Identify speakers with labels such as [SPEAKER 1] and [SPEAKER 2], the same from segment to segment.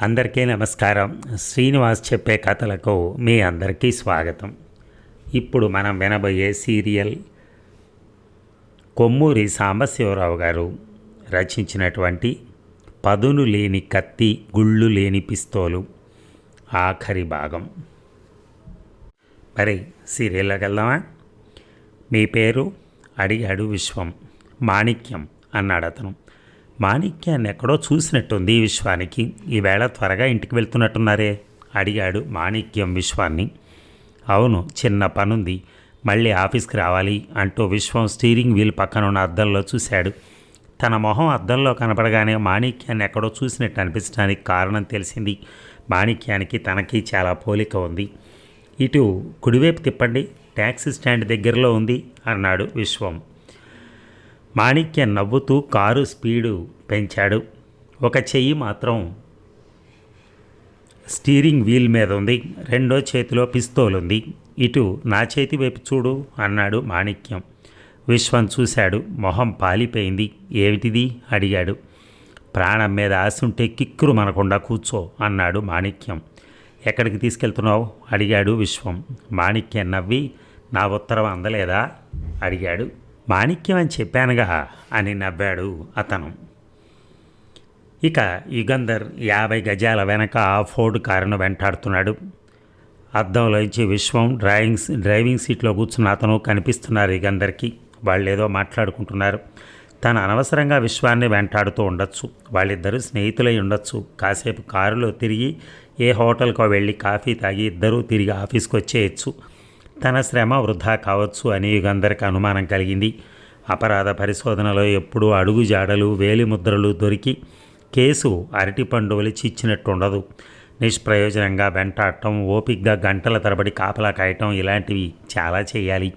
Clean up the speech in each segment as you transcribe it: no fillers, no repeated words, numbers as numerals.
[SPEAKER 1] అందరికీ నమస్కారం. శ్రీనివాస్ చెప్పే కథలకు మీ అందరికీ స్వాగతం. ఇప్పుడు మనం వినబోయే సీరియల్ కొమ్మూరి సాంబశివరావు గారు రచించినటువంటి పదును లేని కత్తి గుళ్ళు లేని పిస్తోలు ఆఖరి భాగం. మరి సీరియల్లోకి వెళ్దామా? మీ పేరు అడిగాడు విశ్వం. మాణిక్యం అన్నాడు అతను. మాణిక్యాన్ని ఎక్కడో చూసినట్టుంది విశ్వానికి. ఈవేళ త్వరగా ఇంటికి వెళ్తున్నట్టున్నారే అడిగాడు మాణిక్యం విశ్వాన్ని. అవును, చిన్న పనుంది, మళ్ళీ ఆఫీస్కి రావాలి అంటూ విశ్వం స్టీరింగ్ వీల్ పక్కన ఉన్న అద్దంలో చూశాడు. తన మొహం అద్దంలో కనపడగానే మాణిక్యాన్ని ఎక్కడో చూసినట్టు అనిపించడానికి కారణం తెలిసింది. మాణిక్యానికి తనకి చాలా పోలిక ఉంది. ఇటు కుడివైపు తిప్పండి, ట్యాక్సీ స్టాండ్ దగ్గరలో ఉంది అన్నాడు విశ్వం. మాణిక్యం నవ్వుతూ కారు స్పీడు పెంచాడు. ఒక చెయ్యి మాత్రం స్టీరింగ్ వీల్ మీద ఉంది, రెండో చేతిలో పిస్తోల్ ఉంది. ఇటు నా చేతి వైపు చూడు అన్నాడు మాణిక్యం. విశ్వం చూశాడు. మొహం పాలిపోయింది. ఏమిటిది అడిగాడు. ప్రాణం మీద ఆశ ఉంటే కిక్కురు మనకుండా కూర్చో అన్నాడు మాణిక్యం. ఎక్కడికి తీసుకెళ్తున్నావు అడిగాడు విశ్వం. మాణిక్యం నవ్వి, నా ఉత్తరం అందలేదా అడిగాడు. మాణిక్యం అని చెప్పానుగా అని నవ్వాడు అతను. ఇక యుగంధర్ 50 గజాల వెనక ఫోర్డ్ కారును వెంటాడుతున్నాడు. అద్దంలోంచి విశ్వం డ్రైవింగ్ సీట్లో కూర్చున్న అతను కనిపిస్తున్నారు యుగంధర్కి. వాళ్ళేదో మాట్లాడుకుంటున్నారు. తను అనవసరంగా విశ్వాన్ని వెంటాడుతూ ఉండొచ్చు. వాళ్ళిద్దరూ స్నేహితులై ఉండొచ్చు. కాసేపు కారులో తిరిగి ఏ హోటల్కో వెళ్ళి కాఫీ తాగి ఇద్దరూ తిరిగి ఆఫీస్కి వచ్చేయచ్చు. తన శ్రమ వృధా కావచ్చు అని యుగంధర్కి అనుమానం కలిగింది. అపరాధ పరిశోధనలో ఎప్పుడూ అడుగు జాడలు వేలిముద్రలు దొరికి కేసు అరటిపండు వలిచి ఇచ్చినట్టు ఉండదు. నిష్ప్రయోజనంగా వెంటాడటం, ఓపిగ్గా గంటల తరబడి కాపలా కాయటం ఇలాంటివి చాలా చేయాలి.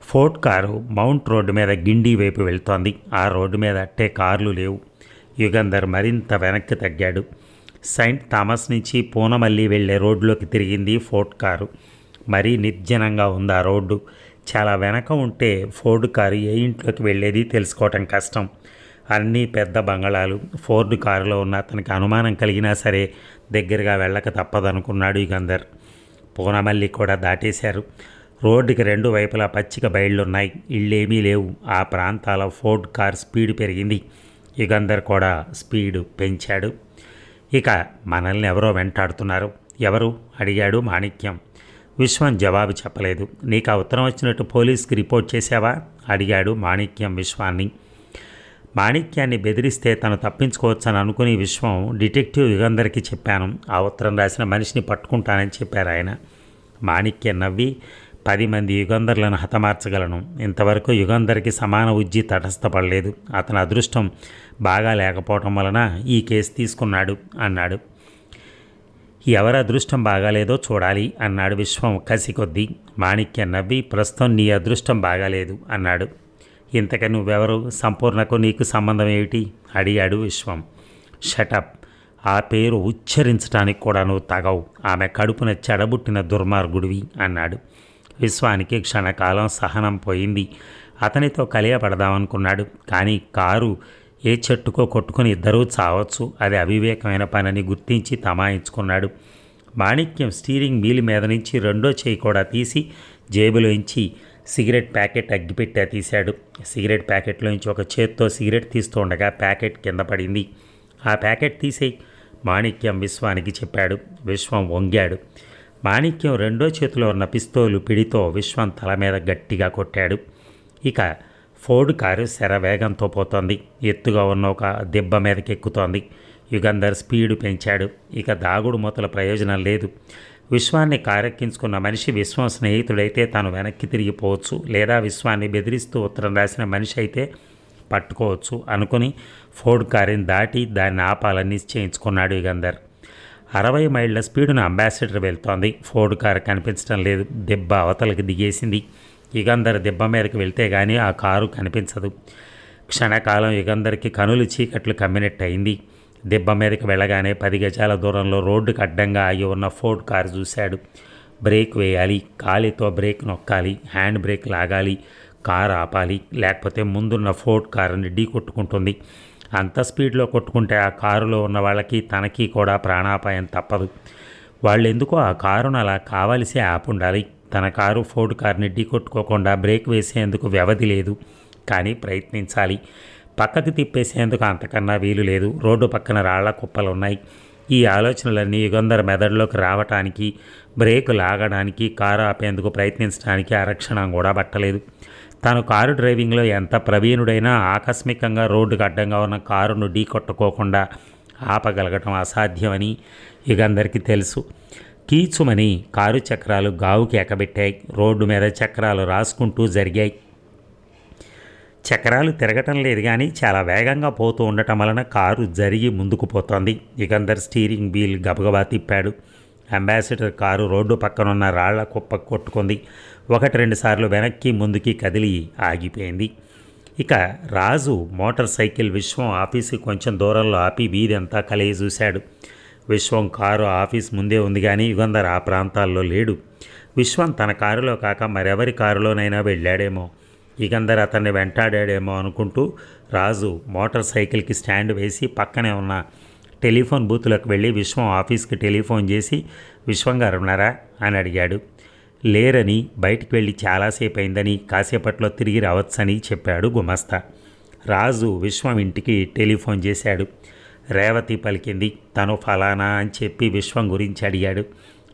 [SPEAKER 1] ఫోర్డ్ కారు మౌంట్ రోడ్డు మీద గిండి వైపు వెళ్తోంది. ఆ రోడ్డు మీద అట్టే కార్లు లేవు. యుగంధర్ మరింత వెనక్కి తగ్గాడు. సెయింట్ థామస్ నుంచి పూనమల్లి వెళ్లే రోడ్లోకి తిరిగింది ఫోర్డ్ కారు. మరీ నిర్జనంగా ఉంది ఆ రోడ్డు. చాలా వెనక ఉంటే ఫోర్డ్ కారు ఏ ఇంట్లోకి వెళ్ళేది తెలుసుకోవటం కష్టం. అన్నీ పెద్ద బంగళాలు. ఫోర్డ్ కారులో ఉన్న అతనికి అనుమానం కలిగినా సరే దగ్గరగా వెళ్ళక తప్పదనుకున్నాడు యుగంధర్. పూనమల్లి కూడా దాటేశారు. రోడ్డుకి 2 వైపులా పచ్చిక బయళ్ళున్నాయి. ఇళ్ళేమీ లేవు. ఆ ప్రాంతాల ఫోర్డ్ కార్ స్పీడ్ పెరిగింది. యుగంధర్ కూడా స్పీడు పెంచాడు. ఇక మనల్ని ఎవరో వెంటాడుతున్నారు. ఎవరు అడిగాడు మాణిక్యం. విశ్వం జవాబు చెప్పలేదు. నీకు ఆ ఉత్తరం వచ్చినట్టు పోలీస్కి రిపోర్ట్ చేశావా అడిగాడు మాణిక్యం విశ్వాన్ని. మాణిక్యాన్ని బెదిరిస్తే తను తప్పించుకోవచ్చని అనుకుని విశ్వం డిటెక్టివ్ యుగంధర్కి చెప్పాను. ఆ ఉత్తరం రాసిన మనిషిని పట్టుకుంటానని చెప్పారు ఆయన. మాణిక్యం నవ్వి, 10 మంది యుగంధర్లను హతమార్చగలను. ఇంతవరకు యుగంధర్కి సమాన ఉజ్జి తటస్థపడలేదు. అతని అదృష్టం బాగా లేకపోవటం వలన ఈ కేసు తీసుకున్నాడు అన్నాడు. ఎవరి అదృష్టం బాగాలేదో చూడాలి అన్నాడు విశ్వం కసి కొద్దీ. మాణిక్యం నవ్వి, ప్రస్తుతం నీ అదృష్టం బాగాలేదు అన్నాడు. ఇంతక నువ్వెవరు? సంపూర్ణకు నీకు సంబంధం ఏమిటి అడిగాడు విశ్వం. షటప్, ఆ పేరు ఉచ్చరించడానికి కూడా నువ్వు తగవు. ఆమె కడుపున చెడబుట్టిన దుర్మార్గుడివి అన్నాడు. విశ్వానికి క్షణకాలం సహనం పోయింది. అతనితో కలియపడదామనుకున్నాడు. కానీ కారు ఏ చెట్టుకో కొట్టుకుని ఇద్దరూ చావచ్చు. అది అవివేకమైన పనని గుర్తించి తమాయించుకున్నాడు. మాణిక్యం స్టీరింగ్ వీల్ మీద నుంచి రెండో చేయి కూడా తీసి జేబులోంచి సిగరెట్ ప్యాకెట్ అగ్గిపెట్టా తీశాడు. సిగరెట్ ప్యాకెట్లోంచి ఒక చేత్తో సిగరెట్ తీస్తూ ఉండగా ప్యాకెట్ కింద పడింది. ఆ ప్యాకెట్ తీసేయి మాణిక్యం విశ్వానికి చెప్పాడు. విశ్వం వంగాడు. మాణిక్యం రెండో చేతిలో ఉన్న పిస్తోలు పిడితో విశ్వం తల మీద గట్టిగా కొట్టాడు. ఇక ఫోర్డ్ కారు శరవేగంతో పోతోంది. ఎత్తుగా ఉన్న ఒక దెబ్బ మీదకి ఎక్కుతోంది. యుగంధర్ స్పీడు పెంచాడు. ఇక దాగుడు మూతల ప్రయోజనం లేదు. విశ్వాన్ని కారెక్కించుకున్న మనిషి విశ్వం స్నేహితుడైతే తాను వెనక్కి తిరిగిపోవచ్చు, లేదా విశ్వాన్ని బెదిరిస్తూ ఉత్తరం రాసిన మనిషి అయితే పట్టుకోవచ్చు అనుకుని ఫోర్డ్ కారుని దాటి దాన్ని ఆపాలని నిశ్చయించుకున్నాడు యుగంధర్. 60 మైళ్ళ స్పీడున అంబాసిడర్ వెళ్తోంది. ఫోర్డ్ కారు కనిపించడం లేదు. దెబ్బ అవతలకి దిగేసింది. యుగంధర్ దెబ్బ మీదకి వెళ్తే కానీ ఆ కారు కనిపించదు. క్షణకాలం యుగంధర్కి కనులు చీకట్లు కమ్మినట్టు అయింది. దెబ్బ మీదకి వెళ్ళగానే 10 గజాల దూరంలో రోడ్డుకు అడ్డంగా ఆగి ఉన్న ఫోర్డ్ కారు చూశాడు. బ్రేక్ వేయాలి, కాలితో బ్రేక్ నొక్కాలి, హ్యాండ్ బ్రేక్ లాగాలి, కారు ఆపాలి, లేకపోతే ముందున్న ఫోర్డ్ కారుని ఢీ కొట్టుకుంటుంది. అంత స్పీడ్లో కొట్టుకుంటే ఆ కారులో ఉన్న వాళ్ళకి తనకి కూడా ప్రాణాపాయం తప్పదు. వాళ్ళు ఎందుకో ఆ కారును అలా కావలసి ఆపుండాలి. తన కారు ఫోర్డ్ కార్ని ఢీకొట్టుకోకుండా బ్రేక్ వేసేందుకు వ్యవధి లేదు, కానీ ప్రయత్నించాలి. పక్కకి తిప్పేసేందుకు అంతకన్నా వీలు లేదు. రోడ్డు పక్కన రాళ్ల కుప్పలు ఉన్నాయి. ఈ ఆలోచనలన్నీ యుగంధర్ మెదడులోకి రావటానికి, బ్రేకు లాగడానికి, కారు ఆపేందుకు ప్రయత్నించడానికి అరక్షణం కూడా పట్టలేదు. తాను కారు డ్రైవింగ్లో ఎంత ప్రవీణుడైనా ఆకస్మికంగా రోడ్డుకు అడ్డంగా ఉన్న కారును ఢీకొట్టుకోకుండా ఆపగలగటం అసాధ్యమని యుగంధర్కి తెలుసు. కీచుమని కారు చక్రాలు గావుకి ఎక్కబెట్టాయి. రోడ్డు మీద చక్రాలు రాసుకుంటూ జరిగాయి. చక్రాలు తిరగటం లేదు, కానీ చాలా వేగంగా పోతూ ఉండటం వలన కారు జరిగి ముందుకు పోతోంది. యుగంధర్ స్టీరింగ్ వీల్ గబగబా తిప్పాడు. అంబాసిడర్ కారు రోడ్డు పక్కనున్న రాళ్ల కుప్ప కొట్టుకుంది. 1-2 సార్లు వెనక్కి ముందుకి కదిలి ఆగిపోయింది. ఇక రాజు మోటార్ సైకిల్ విశ్వం ఆఫీస్కి కొంచెం దూరంలో ఆపి వీధంతా కలిగి చూశాడు. విశ్వం కారు ఆఫీస్ ముందే ఉంది, కానీ యుగంధర్ ఆ ప్రాంతాల్లో లేడు. విశ్వం తన కారులో కాక మరెవరి కారులోనైనా వెళ్ళాడేమో, యుగంధర్ అతన్ని వెంటాడాడేమో అనుకుంటూ రాజు మోటార్ సైకిల్కి స్టాండ్ వేసి పక్కనే ఉన్న టెలిఫోన్ బూత్లోకి వెళ్ళి విశ్వం ఆఫీస్కి టెలిఫోన్ చేసి, విశ్వం గారు ఉన్నారా అని అడిగాడు. లేరని, బయటికి వెళ్ళి చాలాసేపు అయిందని, కాసేపట్లో తిరిగి రావచ్చని చెప్పాడు గుమస్తా. రాజు విశ్వం ఇంటికి టెలిఫోన్ చేశాడు. రేవతి పలికింది. తను ఫలానా అని చెప్పి విశ్వం గురించి అడిగాడు.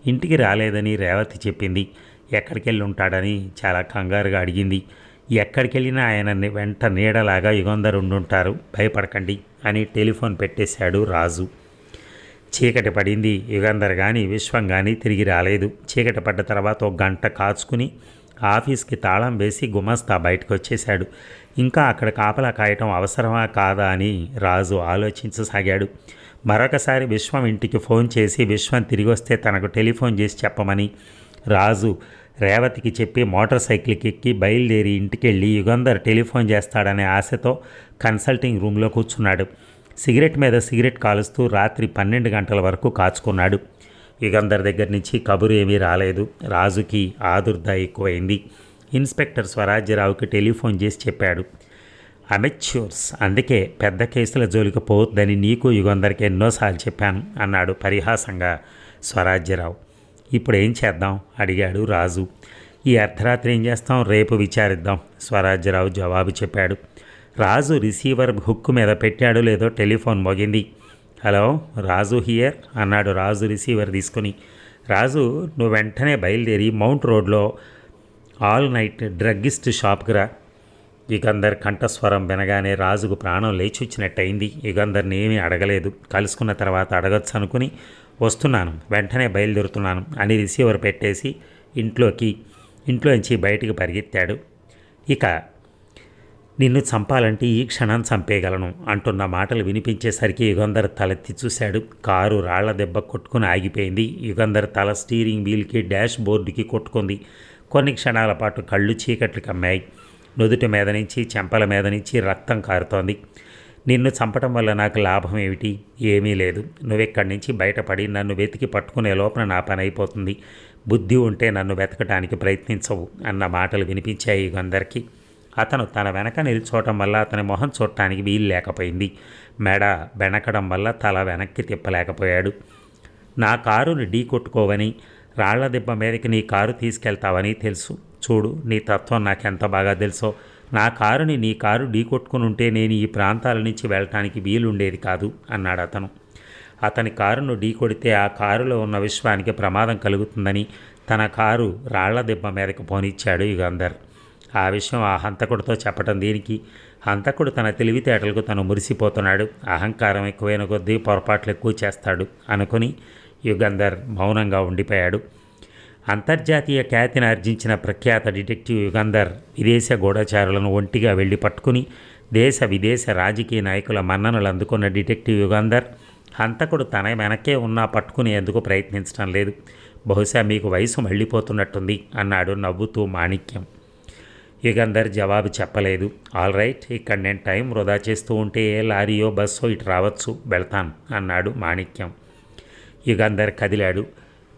[SPEAKER 1] ఇంటికి రాలేదని రేవతి చెప్పింది. ఎక్కడికి వెళ్ళి ఉంటాడని చాలా కంగారుగా అడిగింది. ఎక్కడికి వెళ్ళినా ఆయన వెంట నీడలాగా యుగంధర్ ఉండుంటారు, భయపడకండి అని టెలిఫోన్ పెట్టేశాడు రాజు. చీకటి పడింది. యుగంధర్ కానీ విశ్వం కానీ తిరిగి రాలేదు. చీకటి పడ్డ తర్వాత 1 గంట కాచుకుని ఆఫీస్కి తాళం వేసి గుమస్తా బయటకు వచ్చేశాడు. ఇంకా అక్కడ కాపలా కాయటం అవసరమా కాదా అని రాజు ఆలోచించసాగాడు. మరొకసారి విశ్వం ఇంటికి ఫోన్ చేసి విశ్వం తిరిగి వస్తే తనకు టెలిఫోన్ చేసి చెప్పమని రాజు రేవతికి చెప్పి మోటార్ సైకిల్కి ఎక్కి బయలుదేరి ఇంటికెళ్ళి యుగంధర్ టెలిఫోన్ చేస్తాడనే ఆశతో కన్సల్టింగ్ రూమ్లో కూర్చున్నాడు. సిగరెట్ మీద సిగరెట్ కాలుస్తూ రాత్రి 12 గంటల వరకు కాచుకున్నాడు. యుగంధర్ దగ్గర నుంచి కబురు ఏమీ రాలేదు. రాజుకి ఆదుర్ద ఎక్కువైంది. ఇన్స్పెక్టర్ స్వరాజ్యరావుకి టెలిఫోన్ చేసి చెప్పాడు. అమెచ్యూర్స్, అందుకే పెద్ద కేసుల జోలికి పోవద్దని నీకు యుగంధర్కి ఎన్నోసార్లు చెప్పాను అన్నాడు పరిహాసంగా స్వరాజ్యరావు. ఇప్పుడు ఏం చేద్దాం అడిగాడు రాజు. ఈ అర్ధరాత్రి ఏం చేస్తాం, రేపు విచారిద్దాం స్వరాజ్యరావు జవాబు చెప్పాడు. రాజు రిసీవర్ హుక్కు మీద పెట్టాడు లేదో టెలిఫోన్ మోగింది. హలో, రాజు హియర్ అన్నాడు రాజు రిసీవర్ తీసుకుని. రాజు, నువ్వు వెంటనే బయలుదేరి మౌంట్ రోడ్లో ఆల్ నైట్ డ్రగ్గిస్ట్ షాప్కి రా. యుగంధర్ కంఠస్వరం వినగానే రాజుకు ప్రాణం లేచొచ్చినట్టయింది. యుగంధర్ని ఏమీ అడగలేదు. కలుసుకున్న తర్వాత అడగచ్చు అనుకుని, వస్తున్నాను, వెంటనే బయలుదేరుతున్నాను అని రిసీవర్ పెట్టేసి ఇంట్లోంచి బయటికి పరిగెత్తాడు. ఇక నిన్ను చంపాలంటే ఈ క్షణం చంపేయగలను అంటున్న మాటలు వినిపించేసరికి యుగంధర్ తలెత్తి చూశాడు. కారు రాళ్ల దెబ్బ కొట్టుకుని ఆగిపోయింది. యుగంధర్ తల స్టీరింగ్ వీల్కి డాష్ బోర్డుకి కొట్టుకుంది. కొన్ని క్షణాల పాటు కళ్ళు చీకట్లు కమ్మాయి. నుదుటి మీద నుంచి చెంపల మీద నుంచి రక్తం కారుతోంది. నిన్ను చంపటం వల్ల నాకు లాభం ఏమిటి? ఏమీ లేదు. నువ్వెక్కడి నుంచి బయటపడి నన్ను వెతికి పట్టుకునే లోపల నా పని అయిపోతుంది. బుద్ధి ఉంటే నన్ను వెతకటానికి ప్రయత్నించవు అన్న మాటలు వినిపించాయి యుగంధర్కి. అతను తన వెనక నిల్చోవటం వల్ల అతని మొహం చూడటానికి వీలు లేకపోయింది. మెడ బెనకడం వల్ల తల వెనక్కి తిప్పలేకపోయాడు. నా కారుని ఢీ కొట్టుకోవని, రాళ్ల దెబ్బ మీదకి నీ కారు తీసుకెళ్తావని తెలుసు. చూడు, నీ తత్వం నాకెంత బాగా తెలుసో. నా కారుని నీ కారు ఢీ కొట్టుకుని ఉంటే నేను ఈ ప్రాంతాల నుంచి వెళ్ళటానికి వీలుండేది కాదు అన్నాడు అతను. అతని కారును ఢీ కొడితే ఆ కారులో ఉన్న విశ్వానికి ప్రమాదం కలుగుతుందని తన కారు రాళ్ల దెబ్బ మీదకి పోనిచ్చాడు యుగంధర్. ఆ విషయం ఆ హంతకుడితో చెప్పటం దేనికి? హంతకుడు తన తెలివితేటలకు తను మురిసిపోతున్నాడు. అహంకారం ఎక్కువైన కొద్దీ పొరపాట్లు ఎక్కువ చేస్తాడు అనుకుని యుగంధర్ మౌనంగా ఉండిపోయాడు. అంతర్జాతీయ ఖ్యాతిని ఆర్జించిన ప్రఖ్యాత డిటెక్టివ్ యుగంధర్ విదేశ గూఢచారులను ఒంటిగా వెళ్ళి పట్టుకుని దేశ విదేశ రాజకీయ నాయకుల మన్ననలు అందుకున్న డిటెక్టివ్ యుగంధర్ హంతకుడు తన వెనకే ఉన్నా పట్టుకునేందుకు ప్రయత్నించడం లేదు. బహుశా మీకు వయసు మళ్ళీపోతున్నట్టుంది అన్నాడు నవ్వుతూ మాణిక్యం. యుగంధర్ జవాబు చెప్పలేదు. ఆల్ రైట్, ఇక్కడ నేను టైం వృధా చేస్తూ ఉంటే ఏ లారీయో బస్సో ఇటు రావచ్చు, వెళ్తాను అన్నాడు మాణిక్యం. యుగంధర్ కదిలాడు.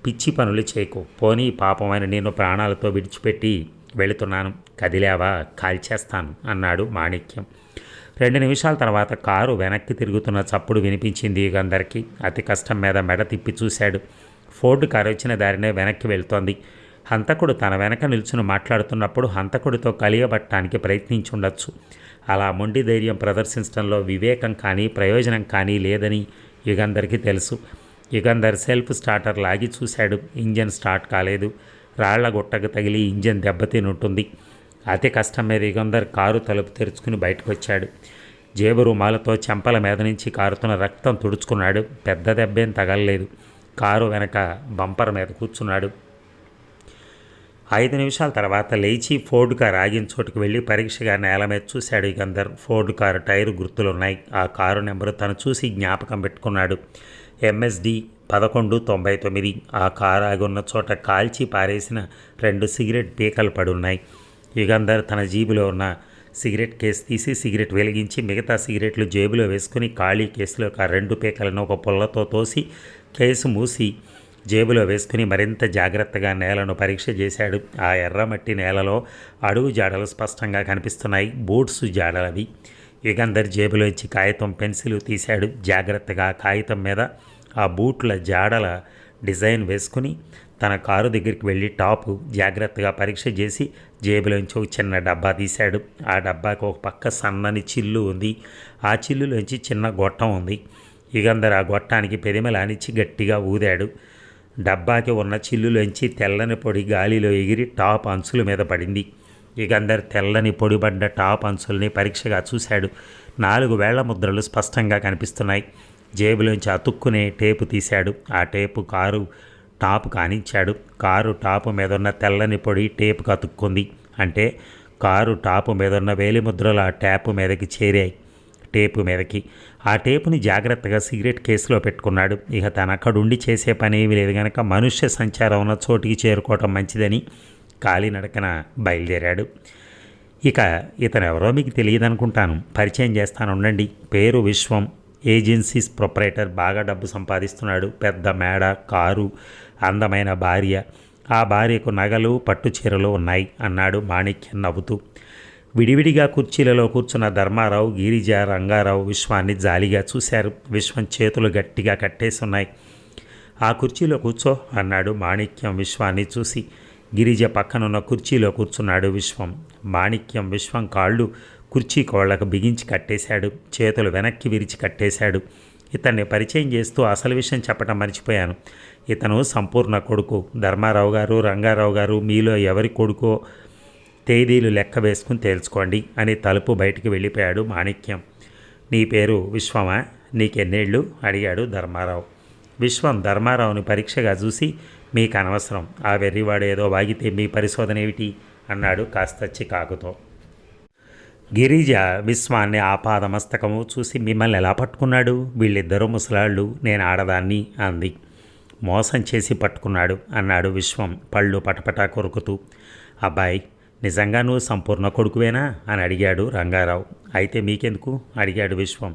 [SPEAKER 1] పిచ్చి పనులు చేయకు, పోనీ పాపమైన నేను ప్రాణాలతో విడిచిపెట్టి వెళుతున్నాను, కదిలావా కాల్చేస్తాను అన్నాడు మాణిక్యం. 2 నిమిషాల తర్వాత కారు వెనక్కి తిరుగుతున్న చప్పుడు వినిపించింది యుగంధర్కి. అతి కష్టం మీద మెడ తిప్పి చూశాడు. ఫోర్డు కారు వచ్చిన దారినే వెనక్కి వెళ్తోంది. హంతకుడు తన వెనక నిల్చుని మాట్లాడుతున్నప్పుడు హంతకుడితో కలియబట్టడానికి ప్రయత్నించుండొచ్చు. అలా మొండి ధైర్యం ప్రదర్శించడంలో వివేకం కానీ ప్రయోజనం కానీ లేదని యుగంధర్కి తెలుసు. యుగంధర్ సెల్ఫ్ స్టార్టర్ లాగి చూశాడు. ఇంజన్ స్టార్ట్ కాలేదు. రాళ్ల గుట్టకు తగిలి ఇంజన్ దెబ్బతినుంటుంది. అతి కష్టం మీద యుగంధర్ కారు తలుపు తెరుచుకుని బయటకు వచ్చాడు. జేబు రుమాలతో చెంపల మీద నుంచి కారుతున్న రక్తం తుడుచుకున్నాడు. పెద్ద దెబ్బేం తగలలేదు. కారు వెనక బంపర్ మీద కూర్చున్నాడు. 5 నిమిషాల తర్వాత లేచి ఫోర్డ్ కారు ఆగిన చోటుకు వెళ్ళి పరీక్షగా నేల మీద చూశాడు యుగంధర్. ఫోర్డ్ కారు టైరు గుర్తులున్నాయి. ఆ కారు నెంబరు తను చూసి జ్ఞాపకం పెట్టుకున్నాడు. MSD 1199. ఆ కారు ఆగున్న చోట కాల్చి పారేసిన 2 సిగరెట్ పీకలు పడున్నాయి. యుగంధర్ తన జేబులో ఉన్న సిగరెట్ కేసు తీసి సిగరెట్ వెలిగించి మిగతా సిగరెట్లు జేబులో వేసుకుని ఖాళీ కేసులో ఆ 2 పీకలను ఒక పుల్లతో తోసి కేసు మూసి జేబులో వేసుకుని మరింత జాగ్రత్తగా నేలను పరీక్ష చేశాడు. ఆ ఎర్రమట్టి నేలలో అడుగు జాడలు స్పష్టంగా కనిపిస్తున్నాయి. బూట్స్ జాడలవి. యుగంధర్ జేబులోంచి కాగితం పెన్సిల్ తీశాడు. జాగ్రత్తగా కాగితం మీద ఆ బూట్ల జాడల డిజైన్ వేసుకుని తన కారు దగ్గరికి వెళ్ళి టాపు జాగ్రత్తగా పరీక్ష చేసి జేబులోంచి ఒక చిన్న డబ్బా తీశాడు. ఆ డబ్బాకి ఒక పక్క సన్నని చిల్లు ఉంది. ఆ చిల్లులోంచి చిన్న గొట్టం ఉంది. యుగంధర్ ఆ గొట్టానికి పెదిమలానిచ్చి గట్టిగా ఊదాడు. డబ్బాకి ఉన్న చిల్లులోంచి తెల్లని పొడి గాలిలో ఎగిరి టాప్ అంచుల మీద పడింది. యుగంధర్ తెల్లని పొడిపడ్డ టాప్ అంచుల్ని పరీక్షగా చూశాడు. 4 వేళ్ల ముద్రలు స్పష్టంగా కనిపిస్తున్నాయి. జేబులోంచి అతుక్కునే టేపు తీశాడు. ఆ టేపు కారు టాపు కానించాడు. కారు టాపు మీద ఉన్న తెల్లని పొడి టేపుకు అతుక్కుంది. అంటే కారు టాపు మీద ఉన్న వేలిముద్రలు ఆ ట్యాపు మీదకి చేరాయి. టేపు మీదకి ఆ టేపుని జాగ్రత్తగా సిగరెట్ కేసులో పెట్టుకున్నాడు. ఇక తను అక్కడుండి చేసే పని ఏమీ లేదు కనుక మనుష్య సంచారం ఉన్న చోటికి చేరుకోవటం మంచిదని కాలినడకన బయలుదేరాడు. ఇక ఇతను ఎవరో మీకు తెలియదనుకుంటాను. పరిచయం చేస్తాను ఉండండి. పేరు విశ్వం. Agencies proprietor. బాగా డబ్బు సంపాదిస్తున్నాడు. పెద్ద మేడ, కారు, అందమైన భార్య. ఆ భార్యకు నగలు, పట్టు చీరలు ఉన్నాయి అన్నాడు మాణిక్యం నవ్వుతూ. విడివిడిగా కుర్చీలలో కూర్చున్న ధర్మారావు, గిరిజ, రంగారావు విశ్వాన్ని జాలిగా చూశారు. విశ్వం చేతులు గట్టిగా కట్టేసున్నాయి. ఆ కుర్చీలో కూర్చో అన్నాడు మాణిక్యం విశ్వాన్ని చూసి. గిరిజ పక్కనున్న కుర్చీలో కూర్చున్నాడు విశ్వం. మాణిక్యం విశ్వం కాళ్ళు కుర్చీ కోళ్లకు బిగించి కట్టేశాడు. చేతులు వెనక్కి విరిచి కట్టేశాడు. ఇతన్ని పరిచయం చేస్తూ అసలు విషయం చెప్పడం మర్చిపోయాను. ఇతను సంపూర్ణ కొడుకు. ధర్మారావు గారు, రంగారావు గారు, మీలో ఎవరి కొడుకో తేదీలు లెక్క వేసుకుని తేల్చుకోండి అని తలుపు బయటికి వెళ్ళిపోయాడు మాణిక్యం. నీ పేరు విశ్వమా? నీకెన్నేళ్ళు అడిగాడు ధర్మారావు. విశ్వం ధర్మారావుని పరీక్షగా చూసి, మీకు అనవసరం, ఆ వెర్రివాడు ఏదో వాగితే మీ పరిశోధన ఏమిటి అన్నాడు కాస్త చికాకుతో. గిరిజ విశ్వాన్ని ఆపాదమస్తకము చూసి, మిమ్మల్ని ఎలా పట్టుకున్నాడు? వీళ్ళిద్దరూ ముసలాళ్ళు, నేను ఆడదాన్ని అంది. మోసం చేసి పట్టుకున్నాడు అన్నాడు విశ్వం పళ్ళు పటపటా కొరుకుతూ. అబ్బాయి, నిజంగా నువ్వు సంపూర్ణ కొడుకువేనా అని అడిగాడు రంగారావు. అయితే మీకెందుకు అడిగాడు విశ్వం.